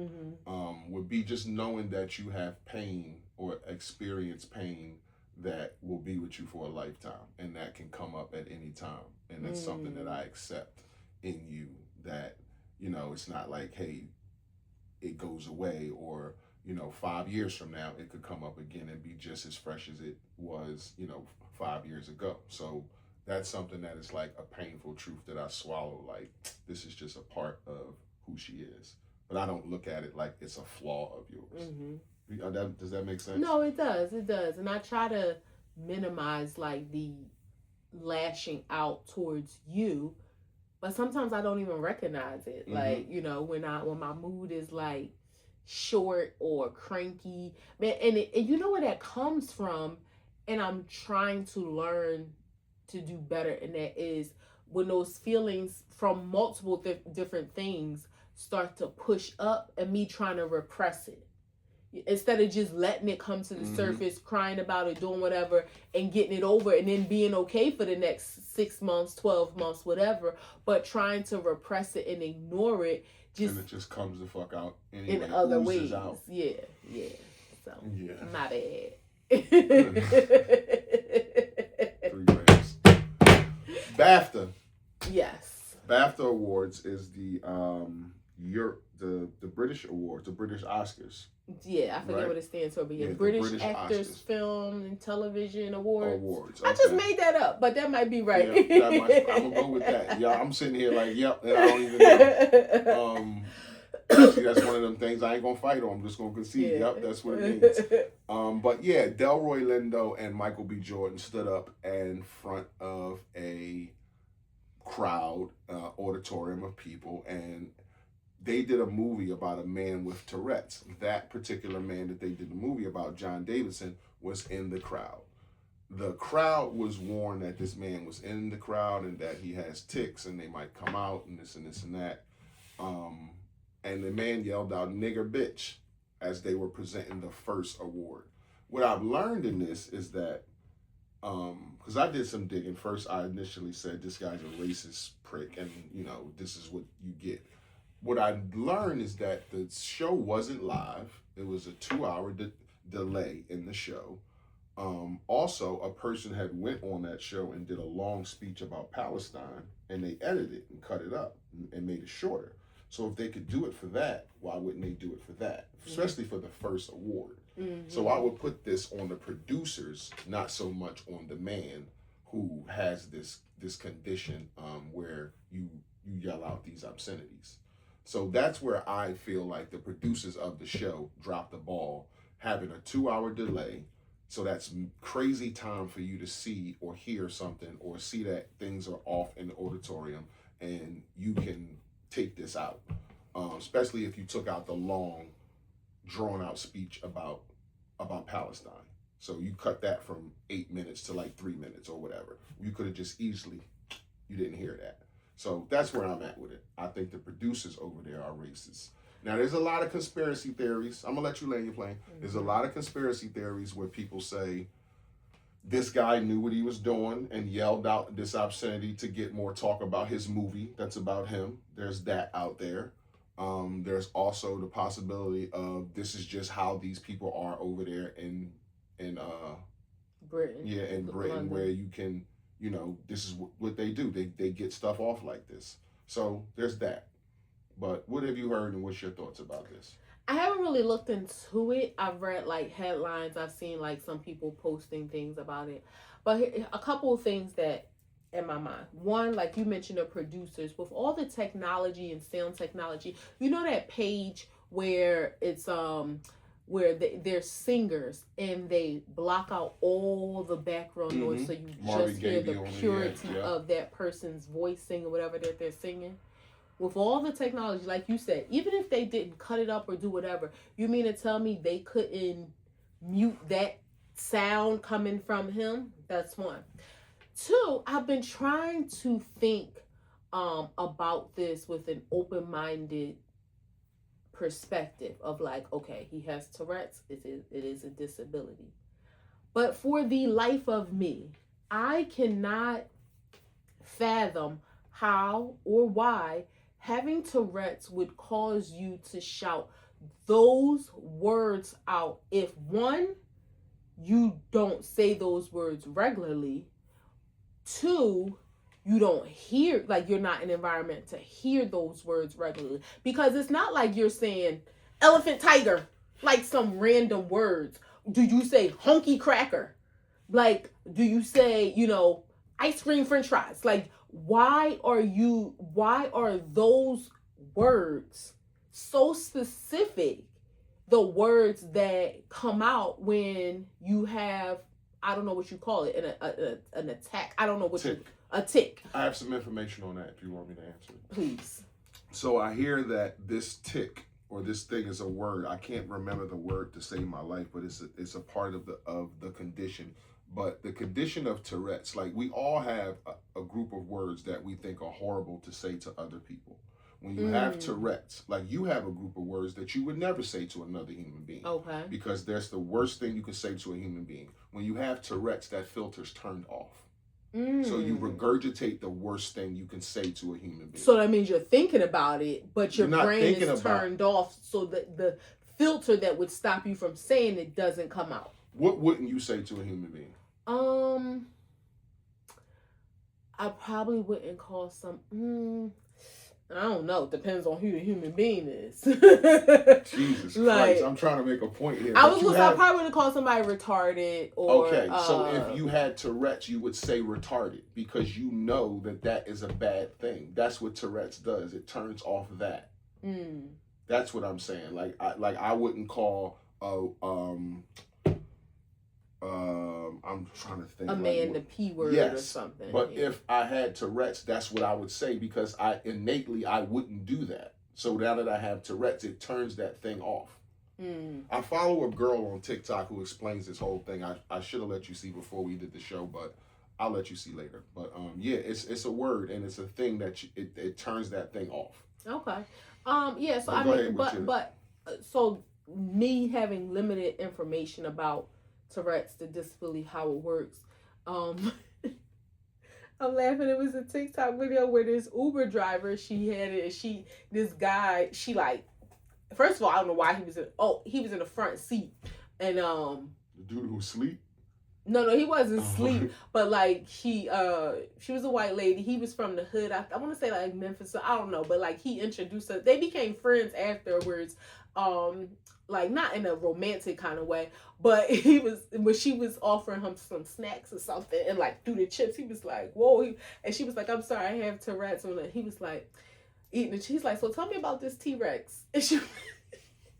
Would be just knowing that you have pain or experience pain that will be with you for a lifetime, and that can come up at any time, and that's something that I accept in you. That it's not like, hey, it goes away, or 5 years from now it could come up again and be just as fresh as it was 5 years ago. So that's something that is like a painful truth that I swallow. Like, this is just a part of who she is, but I don't look at it like it's a flaw of yours. Does that make sense? No, it does. It does. And I try to minimize like the lashing out towards you, but sometimes I don't even recognize it. Like, when my mood is like short or cranky, man, and you know where that comes from, and I'm trying to learn to do better, and that is when those feelings from multiple different things start to push up, and me trying to repress it instead of just letting it come to the surface, crying about it, doing whatever, and getting it over, and then being okay for the next 6 months, 12 months, whatever, but trying to repress it and ignore it. And it just comes the fuck out anyway, in other ways. Out. Yeah. So, my bad. 3 grams. BAFTA. Yes. BAFTA Awards is the British Awards, the British Oscars. Yeah, I forget what it stands for, but British Actors Oscars. Film and Television Awards. Okay. I just made that up, but that might be right. I'm gonna go with that. Yeah, I'm sitting here like, yep, and I don't even know. See, that's one of them things I ain't gonna fight on. I'm just gonna concede. Yeah. Yep, that's what it means. But yeah, Delroy Lindo and Michael B. Jordan stood up in front of a crowd, auditorium of people, and they did a movie about a man with Tourette's. That particular man that they did the movie about, John Davidson, was in the crowd. The crowd was warned that this man was in the crowd and that he has tics and they might come out and this and this and that. And the man yelled out, "Nigger bitch," as they were presenting the first award. What I've learned in this is that, because I did some digging. First, I initially said, this guy's a racist prick and, this is what you get. What I learned is that the show wasn't live. It was a 2-hour delay in the show. Also, a person had went on that show and did a long speech about Palestine, and they edited it and cut it up and made it shorter. So if they could do it for that, why wouldn't they do it for that? Especially for the first award. So I would put this on the producers, not so much on the man who has this condition where you yell out these obscenities. So that's where I feel like the producers of the show dropped the ball, having a 2-hour delay. So that's crazy time for you to see or hear something or see that things are off in the auditorium, and you can take this out, especially if you took out the long, drawn-out speech about Palestine. So you cut that from 8 minutes to like 3 minutes or whatever. You could have just easily, you didn't hear that. So that's where I'm at with it. I think the producers over there are racist. Now, there's a lot of conspiracy theories. I'm going to let you land your plane. There's a lot of conspiracy theories where people say this guy knew what he was doing and yelled out this obscenity to get more talk about his movie that's about him. There's that out there. There's also the possibility of this is just how these people are over there in Britain. Yeah, in Britain, London, where you can, this is what they do. They get stuff off like this. So there's that. But what have you heard and what's your thoughts about this? I haven't really looked into it. I've read like headlines. I've seen like some people posting things about it. But a couple of things that in my mind. One, like you mentioned, the producers. With all the technology and sound technology, that page where it's where they're singers and they block out all the background noise, so you Marvin just hear Gaye the on the purity end, yeah. of that person's voice singing whatever that they're singing. With all the technology, like you said, even if they didn't cut it up or do whatever, you mean to tell me they couldn't mute that sound coming from him? That's one. Two, I've been trying to think about this with an open-minded perspective of like, okay, he has Tourette's, it is a disability. But for the life of me, I cannot fathom how or why having Tourette's would cause you to shout those words out if one, you don't say those words regularly, two, you don't hear, like you're not in an environment to hear those words regularly, because it's not like you're saying elephant tiger like some random words. Do you say honky cracker? Like, do you say, ice cream french fries? Like, why are those words so specific, the words that come out when you have, I don't know what you call it, an attack. I don't know what a tick. I have some information on that if you want me to answer it. Please. So I hear that this tick or this thing is a word. I can't remember the word to save my life, but it's a part of the condition. But the condition of Tourette's, like we all have a group of words that we think are horrible to say to other people. When you have Tourette's, like you have a group of words that you would never say to another human being. Okay. Because that's the worst thing you can say to a human being. When you have Tourette's, that filter's turned off. So you regurgitate the worst thing you can say to a human being. So that means you're thinking about it, but your brain is turned off, so that the filter that would stop you from saying it doesn't come out. What wouldn't you say to a human being? I probably wouldn't call I don't know. It depends on who the human being is. Jesus Christ. I'm trying to make a point here. I probably wouldn't call somebody retarded or... Okay, so if you had Tourette's, you would say retarded because you know that is a bad thing. That's what Tourette's does. It turns off that. That's what I'm saying. I wouldn't call... I'm trying to think. A man the P word or something. But if I had Tourette's, that's what I would say because I wouldn't do that. So now that I have Tourette's, it turns that thing off. I follow a girl on TikTok who explains this whole thing. I should have let you see before we did the show, but I'll let you see later. But it's a word and it's a thing that it turns that thing off. Okay. So so me having limited information about Tourette's, the disability, how it works. I'm laughing. It was a TikTok video where this Uber driver, this guy, first of all, I don't know why he was in the front seat. And, the dude who sleep? No, he wasn't asleep, but she was a white lady. He was from the hood. I want to say like Memphis, I don't know, but he introduced her. They became friends afterwards. Not in a romantic kind of way, but when she was offering him some snacks or something and through the chips, he was like, whoa. And she was like, I'm sorry, I have Tourette's. And he was like eating it. She's like, so tell me about this T-Rex. And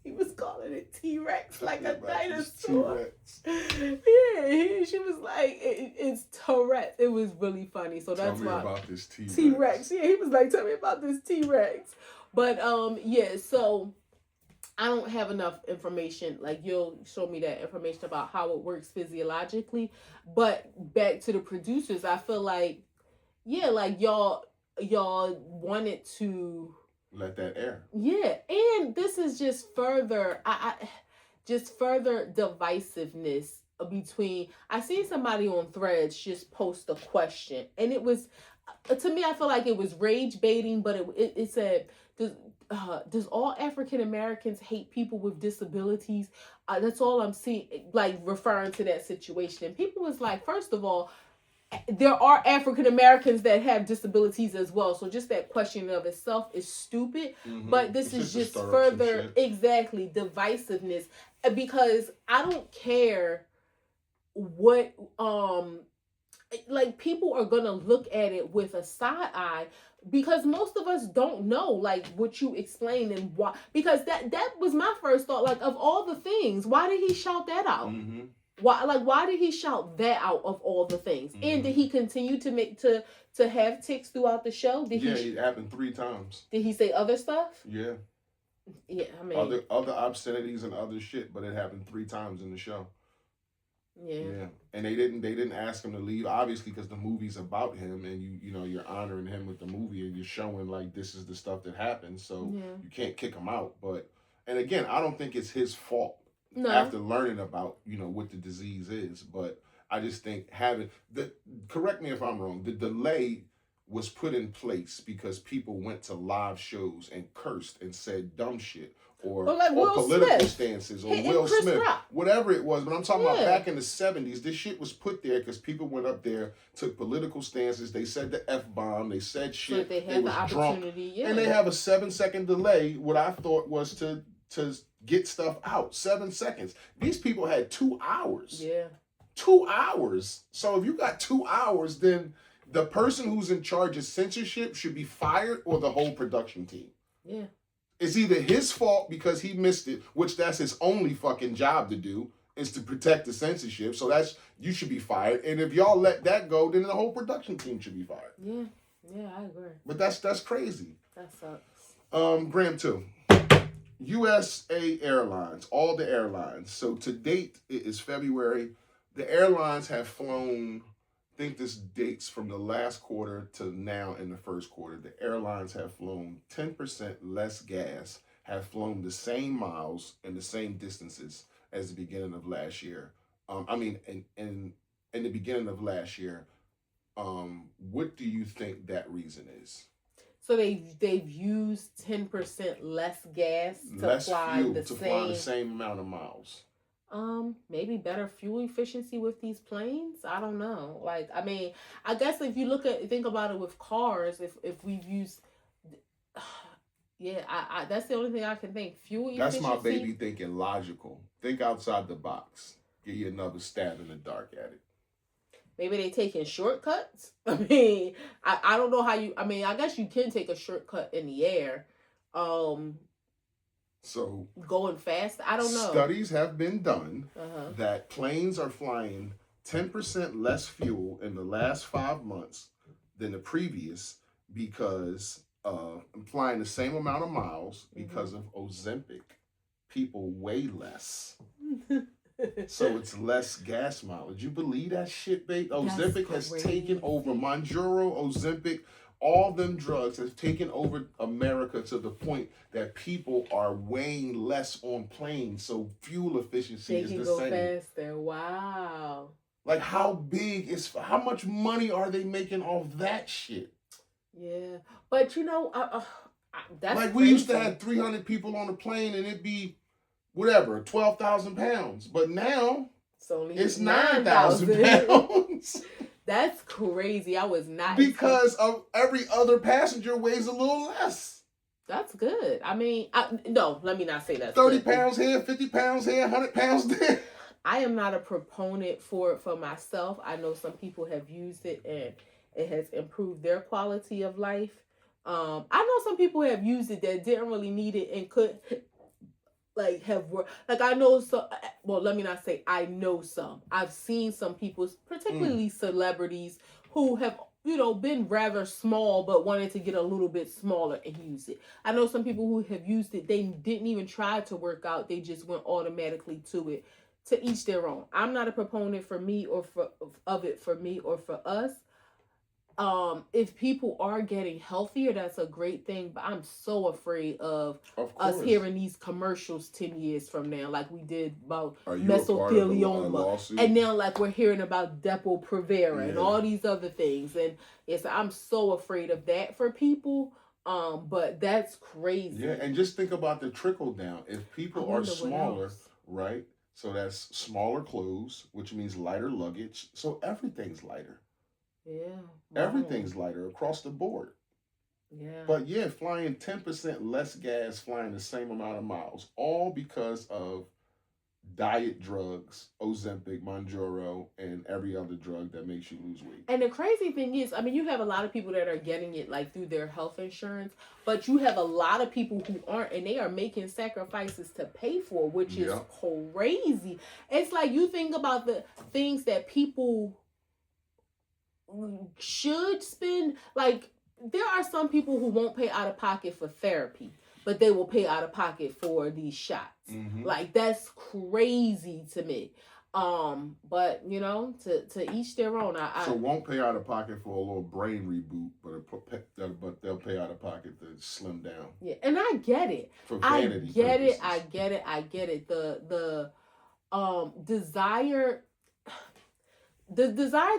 he was calling it T-Rex like a dinosaur. Yeah, she was like, it's Tourette's. It was really funny. So that's why. Tell me about this T-Rex. T-Rex. Yeah, he was like, tell me about this T-Rex. But so I don't have enough information. You'll show me that information about how it works physiologically. But back to the producers, I feel like, y'all wanted to let that air. Yeah, and this is just further, further divisiveness between. I seen somebody on Threads just post a question, and it was, to me, I feel like it was rage baiting, but it said, does all African Americans hate people with disabilities? That's all I'm seeing, referring to that situation. And people was like, first of all, there are African Americans that have disabilities as well. So just that question of itself is stupid. But this is just further, exactly, divisiveness. Because I don't care what, people are going to look at it with a side eye. because most of us don't know like what you explained and why, because that was my first thought, like of all the things, why did he shout that out? Mm-hmm. Why did he shout that out of all the things? Mm-hmm. And did he continue to make to have tics throughout the show? It happened 3 times. Did he say other stuff? Yeah. Yeah, I mean other obscenities and other shit, but it happened 3 times in the show. Yeah, and they didn't ask him to leave, obviously, because the movie's about him, and you're honoring him with the movie, and you're showing like this is the stuff that happened, so you can't kick him out. But and again, I don't think it's his fault after learning about what the disease is, but I just think correct me if I'm wrong, the delay was put in place because people went to live shows and cursed and said dumb shit. Or political Smith. stances, or Will Smith, Rock. Whatever it was. But I'm talking about back in the 70s, this shit was put there because people went up there, took political stances, they said the F-bomb, they said shit, so they was drunk, and they have a 7-second delay, what I thought was to get stuff out. 7 seconds. These people had 2 hours. Yeah. 2 hours. So if you got 2 hours, then the person who's in charge of censorship should be fired, or the whole production team. Yeah. It's either his fault because he missed it, which that's his only fucking job to do, is to protect the censorship. So you should be fired. And if y'all let that go, then the whole production team should be fired. Yeah, I agree. But that's crazy. That sucks. Graham 2. USA Airlines, all the airlines. So to date, it is February. The airlines have flown, I think this dates from the last quarter to now in the first quarter. The airlines have flown 10% less gas, have flown the same miles and the same distances as the beginning of last year. In the beginning of last year, what do you think that reason is? So they've used 10% less gas to fly the same amount of miles. Maybe better fuel efficiency with these planes. I don't know. Like, I mean, I guess if you think about it with cars, if we've used, I that's the only thing I can think. Fuel efficiency. That's my baby thinking logical. Think outside the box. Give you another stab in the dark at it. Maybe they taking shortcuts. I mean, I don't know how I guess you can take a shortcut in the air. So going fast, I don't know. Studies have been done that planes are flying 10% less fuel in the last 5 months than the previous because flying the same amount of miles because of Ozempic. People weigh less. So it's less gas mileage. You believe that shit, babe? Ozempic has taken over. Mounjaro, Ozempic, all them drugs have taken over America to the point that people are weighing less on planes. So fuel efficiency is the same. They can go faster. Wow. Like how much money are they making off that shit? Yeah. But that's like crazy. We used to have 300 people on the plane and it'd be whatever, 12,000 pounds. But now it's 9,000 pounds. That's crazy. I was not. Because of every other passenger weighs a little less. That's good. I mean, no, let me not say that. 30 pounds here, 50 pounds here, 100 pounds there. I am not a proponent for it for myself. I know some people have used it and it has improved their quality of life. I know some people have used it that didn't really need it and could have work. Like I know some. Well, let me not say I know some. I've seen some people, particularly celebrities, who have been rather small but wanted to get a little bit smaller and use it. I know some people who have used it. They didn't even try to work out. They just went automatically to it. To each their own. I'm not a proponent for me or for me or for us. If people are getting healthier, that's a great thing, but I'm so afraid of us hearing these commercials 10 years from now, like we did about mesothelioma, and now like we're hearing about Depo-Provera and all these other things, and I'm so afraid of that for people. But that's crazy. Yeah, and just think about the trickle down. If people are smaller, right? So that's smaller clothes, which means lighter luggage. So everything's lighter. Yeah. Wow. Everything's lighter across the board. Yeah. But yeah, flying 10% less gas, flying the same amount of miles, all because of diet drugs, Ozempic, Mounjaro, and every other drug that makes you lose weight. And the crazy thing is, I mean, you have a lot of people that are getting it like through their health insurance, but you have a lot of people who aren't, and they are making sacrifices to pay for, which is crazy. It's like you think about the things that people should spend. Like, there are some people who won't pay out of pocket for therapy, but they will pay out of pocket for these shots. Like, that's crazy to me. But you know, to each their own. So won't pay out of pocket for a little brain reboot, but they'll pay out of pocket to slim down. Yeah, and I get it. For vanity purposes. I get it. The desire,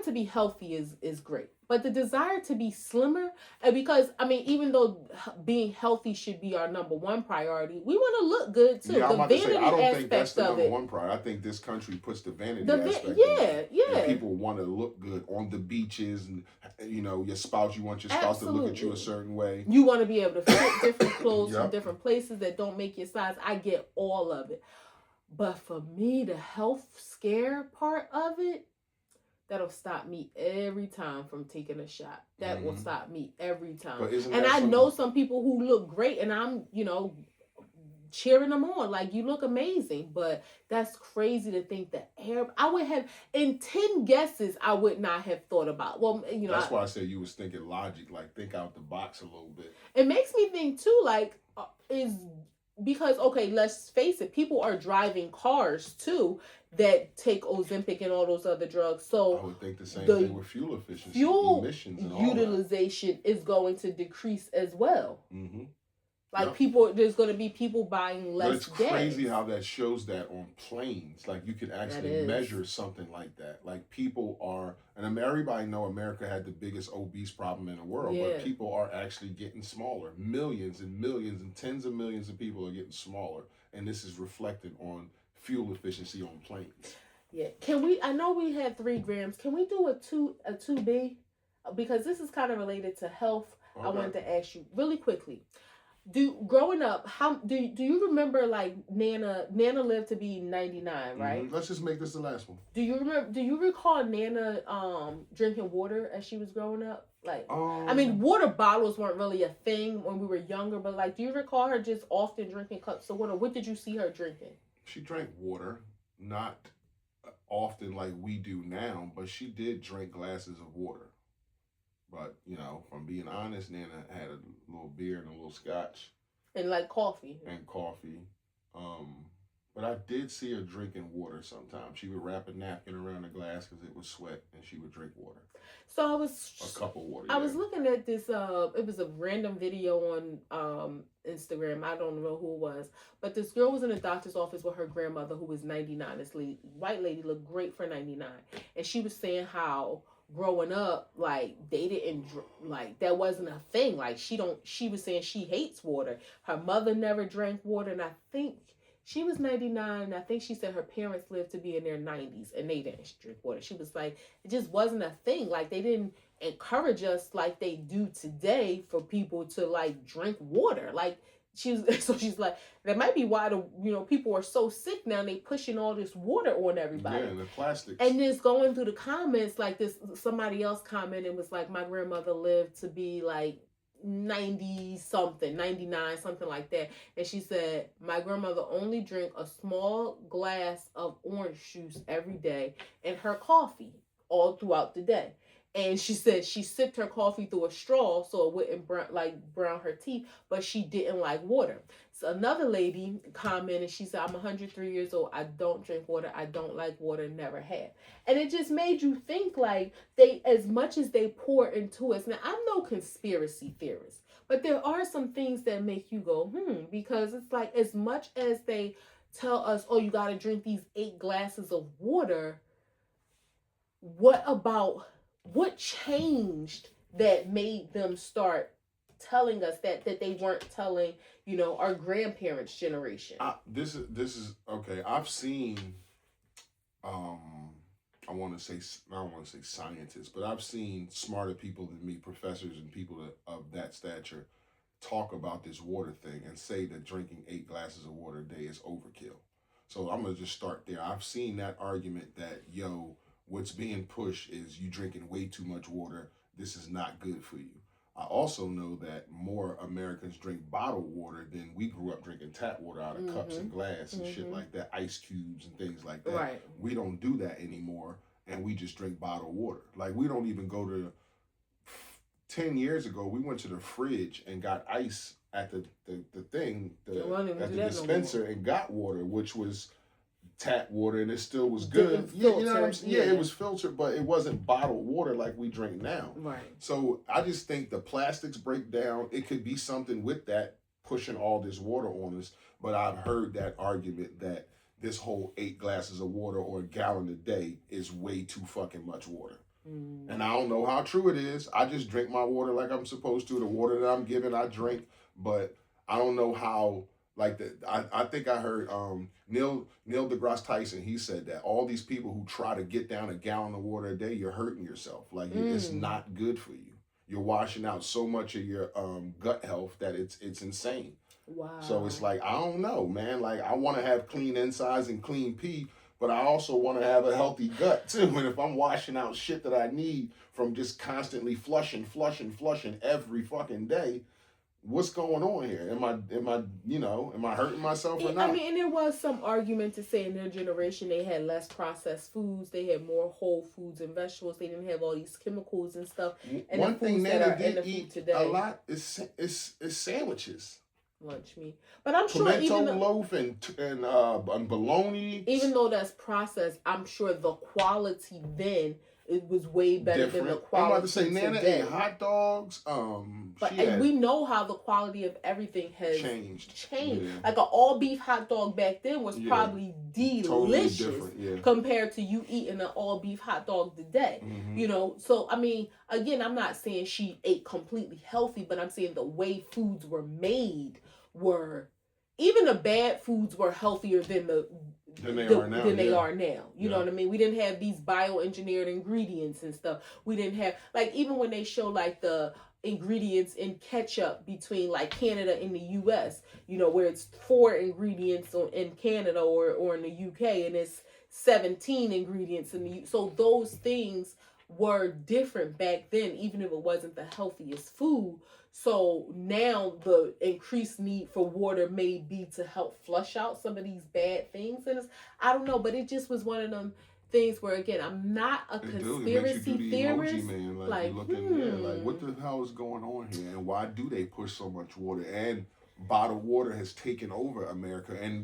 to be healthy is great. But the desire to be slimmer, and because, I mean, even though being healthy should be our number one priority, we want to look good too. Yeah, the vanity I don't think that's the number it. one priority. I think this country puts the vanity aspect. And people want to look good on the beaches, and you know, your spouse. You want your spouse to look at you a certain way. You want to be able to fit different clothes from different places that don't make your size. I get all of it, but for me, the health scare part of it, that'll stop me every time from taking a shot. That will stop me every time. And I know some people who look great, and I'm, you know, cheering them on. Like, you look amazing. But that's crazy to think that I would have, in 10 guesses, I would not have thought about. Well, you know. That's why I said you was thinking logic, like think out the box a little bit. It makes me think, too, like, because, okay, let's face it, people are driving cars, too, that take Ozempic and all those other drugs. So I would think the same thing with fuel efficiency, emissions, and utilization is going to decrease as well. Like, there's going to be people buying less. But it's crazy how that shows that on planes. Like, you could actually measure something like that. Like, people are, and everybody know America had the biggest obese problem in the world, but people are actually getting smaller. Millions and millions and tens of millions of people are getting smaller, and this is reflected on fuel efficiency on planes. Yeah. Can we, I know we had 3 grams. Can we do a 2B? Because this is kind of related to health. Okay. I wanted to ask you really quickly. Growing up, how do you remember, like, Nana lived to be 99, right? Let's just make this the last one. Do you recall Nana drinking water as she was growing up? Like, I mean, water bottles weren't really a thing when we were younger, but, like, do you recall her just often drinking cups of water? What did you see her drinking? She drank water, not often like we do now, but she did drink glasses of water. But, you know, from being honest, Nana had a little beer and a little scotch. And, like, coffee. But I did see her drinking water sometimes. She would wrap a napkin around the glass because it was sweat, and she would drink water. So I was... A cup of water. I was looking at this, it was a random video on Instagram. I don't know who it was. But this girl was in a doctor's office with her grandmother who was 99. This white lady looked great for 99. And she was saying how growing up, like, they didn't, like, that wasn't a thing. Like, she was saying she hates water. Her mother never drank water, and I think she was 99. I think she said her parents lived to be in their 90s, and they didn't drink water. She was like, it just wasn't a thing. Like, they didn't encourage us like they do today for people to, like, drink water. Like, she's like, that might be why people are so sick now, and they pushing all this water on everybody. Yeah, and the plastics. And just going through the comments, like, somebody else commented, was like, my grandmother lived to be like 90 something, 99, something like that. And she said, my grandmother only drank a small glass of orange juice every day and her coffee all throughout the day. And she said she sipped her coffee through a straw so it wouldn't brown her teeth, but she didn't like water. So another lady commented, she said, I'm 103 years old. I don't drink water. I don't like water, never have. And it just made you think, like, as much as they pour into us. Now, I'm no conspiracy theorist, but there are some things that make you go, because it's like, as much as they tell us, oh, you got to drink these 8 glasses of water, what changed that made them start telling us that they weren't telling, our grandparents' generation? This is okay. I've seen, I don't want to say scientists, but I've seen smarter people than me, professors and people of that stature, talk about this water thing and say that drinking 8 glasses of water a day is overkill. So I'm gonna just start there. I've seen that argument that, yo, what's being pushed is you drinking way too much water. This is not good for you. I also know that more Americans drink bottled water than we grew up drinking tap water out of cups and glass and shit like that, ice cubes and things like that. Right. We don't do that anymore, and we just drink bottled water. Like, we don't even go to 10 years ago, we went to the fridge and got ice at the thing, at the dispenser, and got water, which was tap water, and it still was good. Yeah, you know what I'm saying? Yeah, it was filtered, but it wasn't bottled water like we drink now. Right. So I just think the plastics break down. It could be something with that pushing all this water on us, but I've heard that argument that this whole 8 glasses of water or a gallon a day is way too fucking much water. And I don't know how true it is. I just drink my water like I'm supposed to. The water that I'm given, I drink. But I don't know how, like, I think I heard Neil deGrasse Tyson, he said that all these people who try to get down a gallon of water a day, you're hurting yourself. Like, it's not good for you. You're washing out so much of your gut health that it's insane. Wow. So it's like, I don't know, man. Like, I want to have clean insides and clean pee, but I also want to have a healthy gut too. And if I'm washing out shit that I need from just constantly flushing every fucking day, what's going on here? Am I hurting myself or not? I mean, and there was some argument to say in their generation they had less processed foods, they had more whole foods and vegetables, they didn't have all these chemicals and stuff. And one thing Nana did eat today a lot is sandwiches. Lunch meat, but I'm sure pimento loaf and bologna. Even though that's processed, I'm sure the quality then it was way better than the quality. I'm about to say, Nana ate hot dogs. And we know how the quality of everything has changed. Yeah. Like an all beef hot dog back then was probably delicious compared to you eating an all beef hot dog today. You know, so I mean, again, I'm not saying she ate completely healthy, but I'm saying the way foods were made were, even the bad foods were healthier than they are now. You know what I mean? We didn't have these bioengineered ingredients and stuff. We didn't have, like, even when they show like the ingredients in ketchup between like Canada and the US, you know, where it's 4 ingredients in Canada or in the UK, and it's 17 ingredients in the U. So those things were different back then, even if it wasn't the healthiest food. So now the increased need for water may be to help flush out some of these bad things. And I don't know, but it just was one of them things where, again, I'm not a conspiracy theorist. Emoji, man. Like you look in there, like, what the hell is going on here? And why do they push so much water? And bottled water has taken over America. And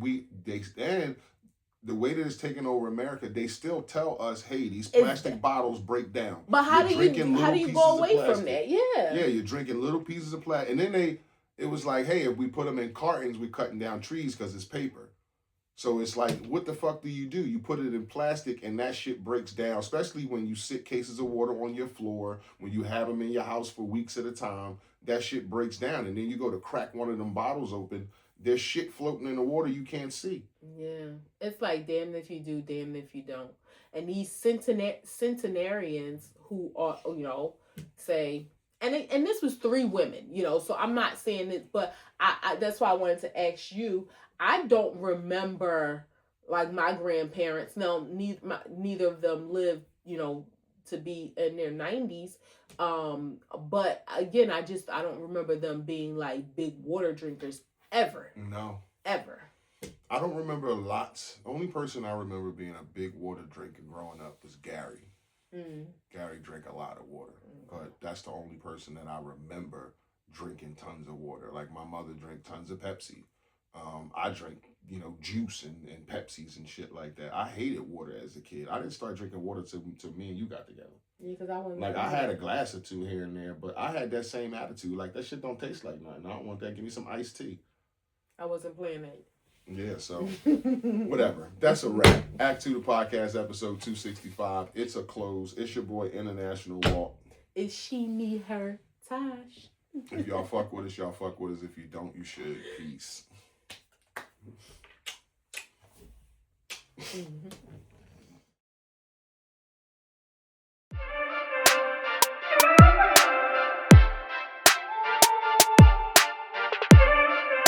the way that it's taken over America, they still tell us, hey, these plastic bottles break down. But how do you go away from that? Yeah. Yeah, you're drinking little pieces of plastic. And then it was like, hey, if we put them in cartons, we're cutting down trees because it's paper. So it's like, what the fuck do? You put it in plastic and that shit breaks down, especially when you sit cases of water on your floor, when you have them in your house for weeks at a time, that shit breaks down. And then you go to crack one of them bottles open, there's shit floating in the water you can't see. Yeah. It's like, damn if you do, damn if you don't. And these centenarians who are, you know, say, and this was 3 women, you know, so I'm not saying it, but I that's why I wanted to ask you. I don't remember, like, my grandparents. Now, neither of them lived, you know, to be in their 90s. But again, I don't remember them being like big water drinkers ever. No. Ever. I don't remember lots. The only person I remember being a big water drinker growing up was Gary. Gary drank a lot of water, but that's the only person that I remember drinking tons of water. Like, my mother drank tons of Pepsi. I drank, you know, juice and Pepsis and shit like that. I hated water as a kid. I didn't start drinking water till me and you got together. Yeah, because I wasn't. Like, I had a glass or 2 here and there, but I had that same attitude. Like, that shit don't taste like nothing. I don't want that. Give me some iced tea. I wasn't playing that. Yeah, so whatever. That's a wrap. Act 2 the podcast, episode 265. It's a close. It's your boy International Walt. It's she, me, her, Tosh. If y'all fuck with us, y'all fuck with us. If you don't, you should. Peace.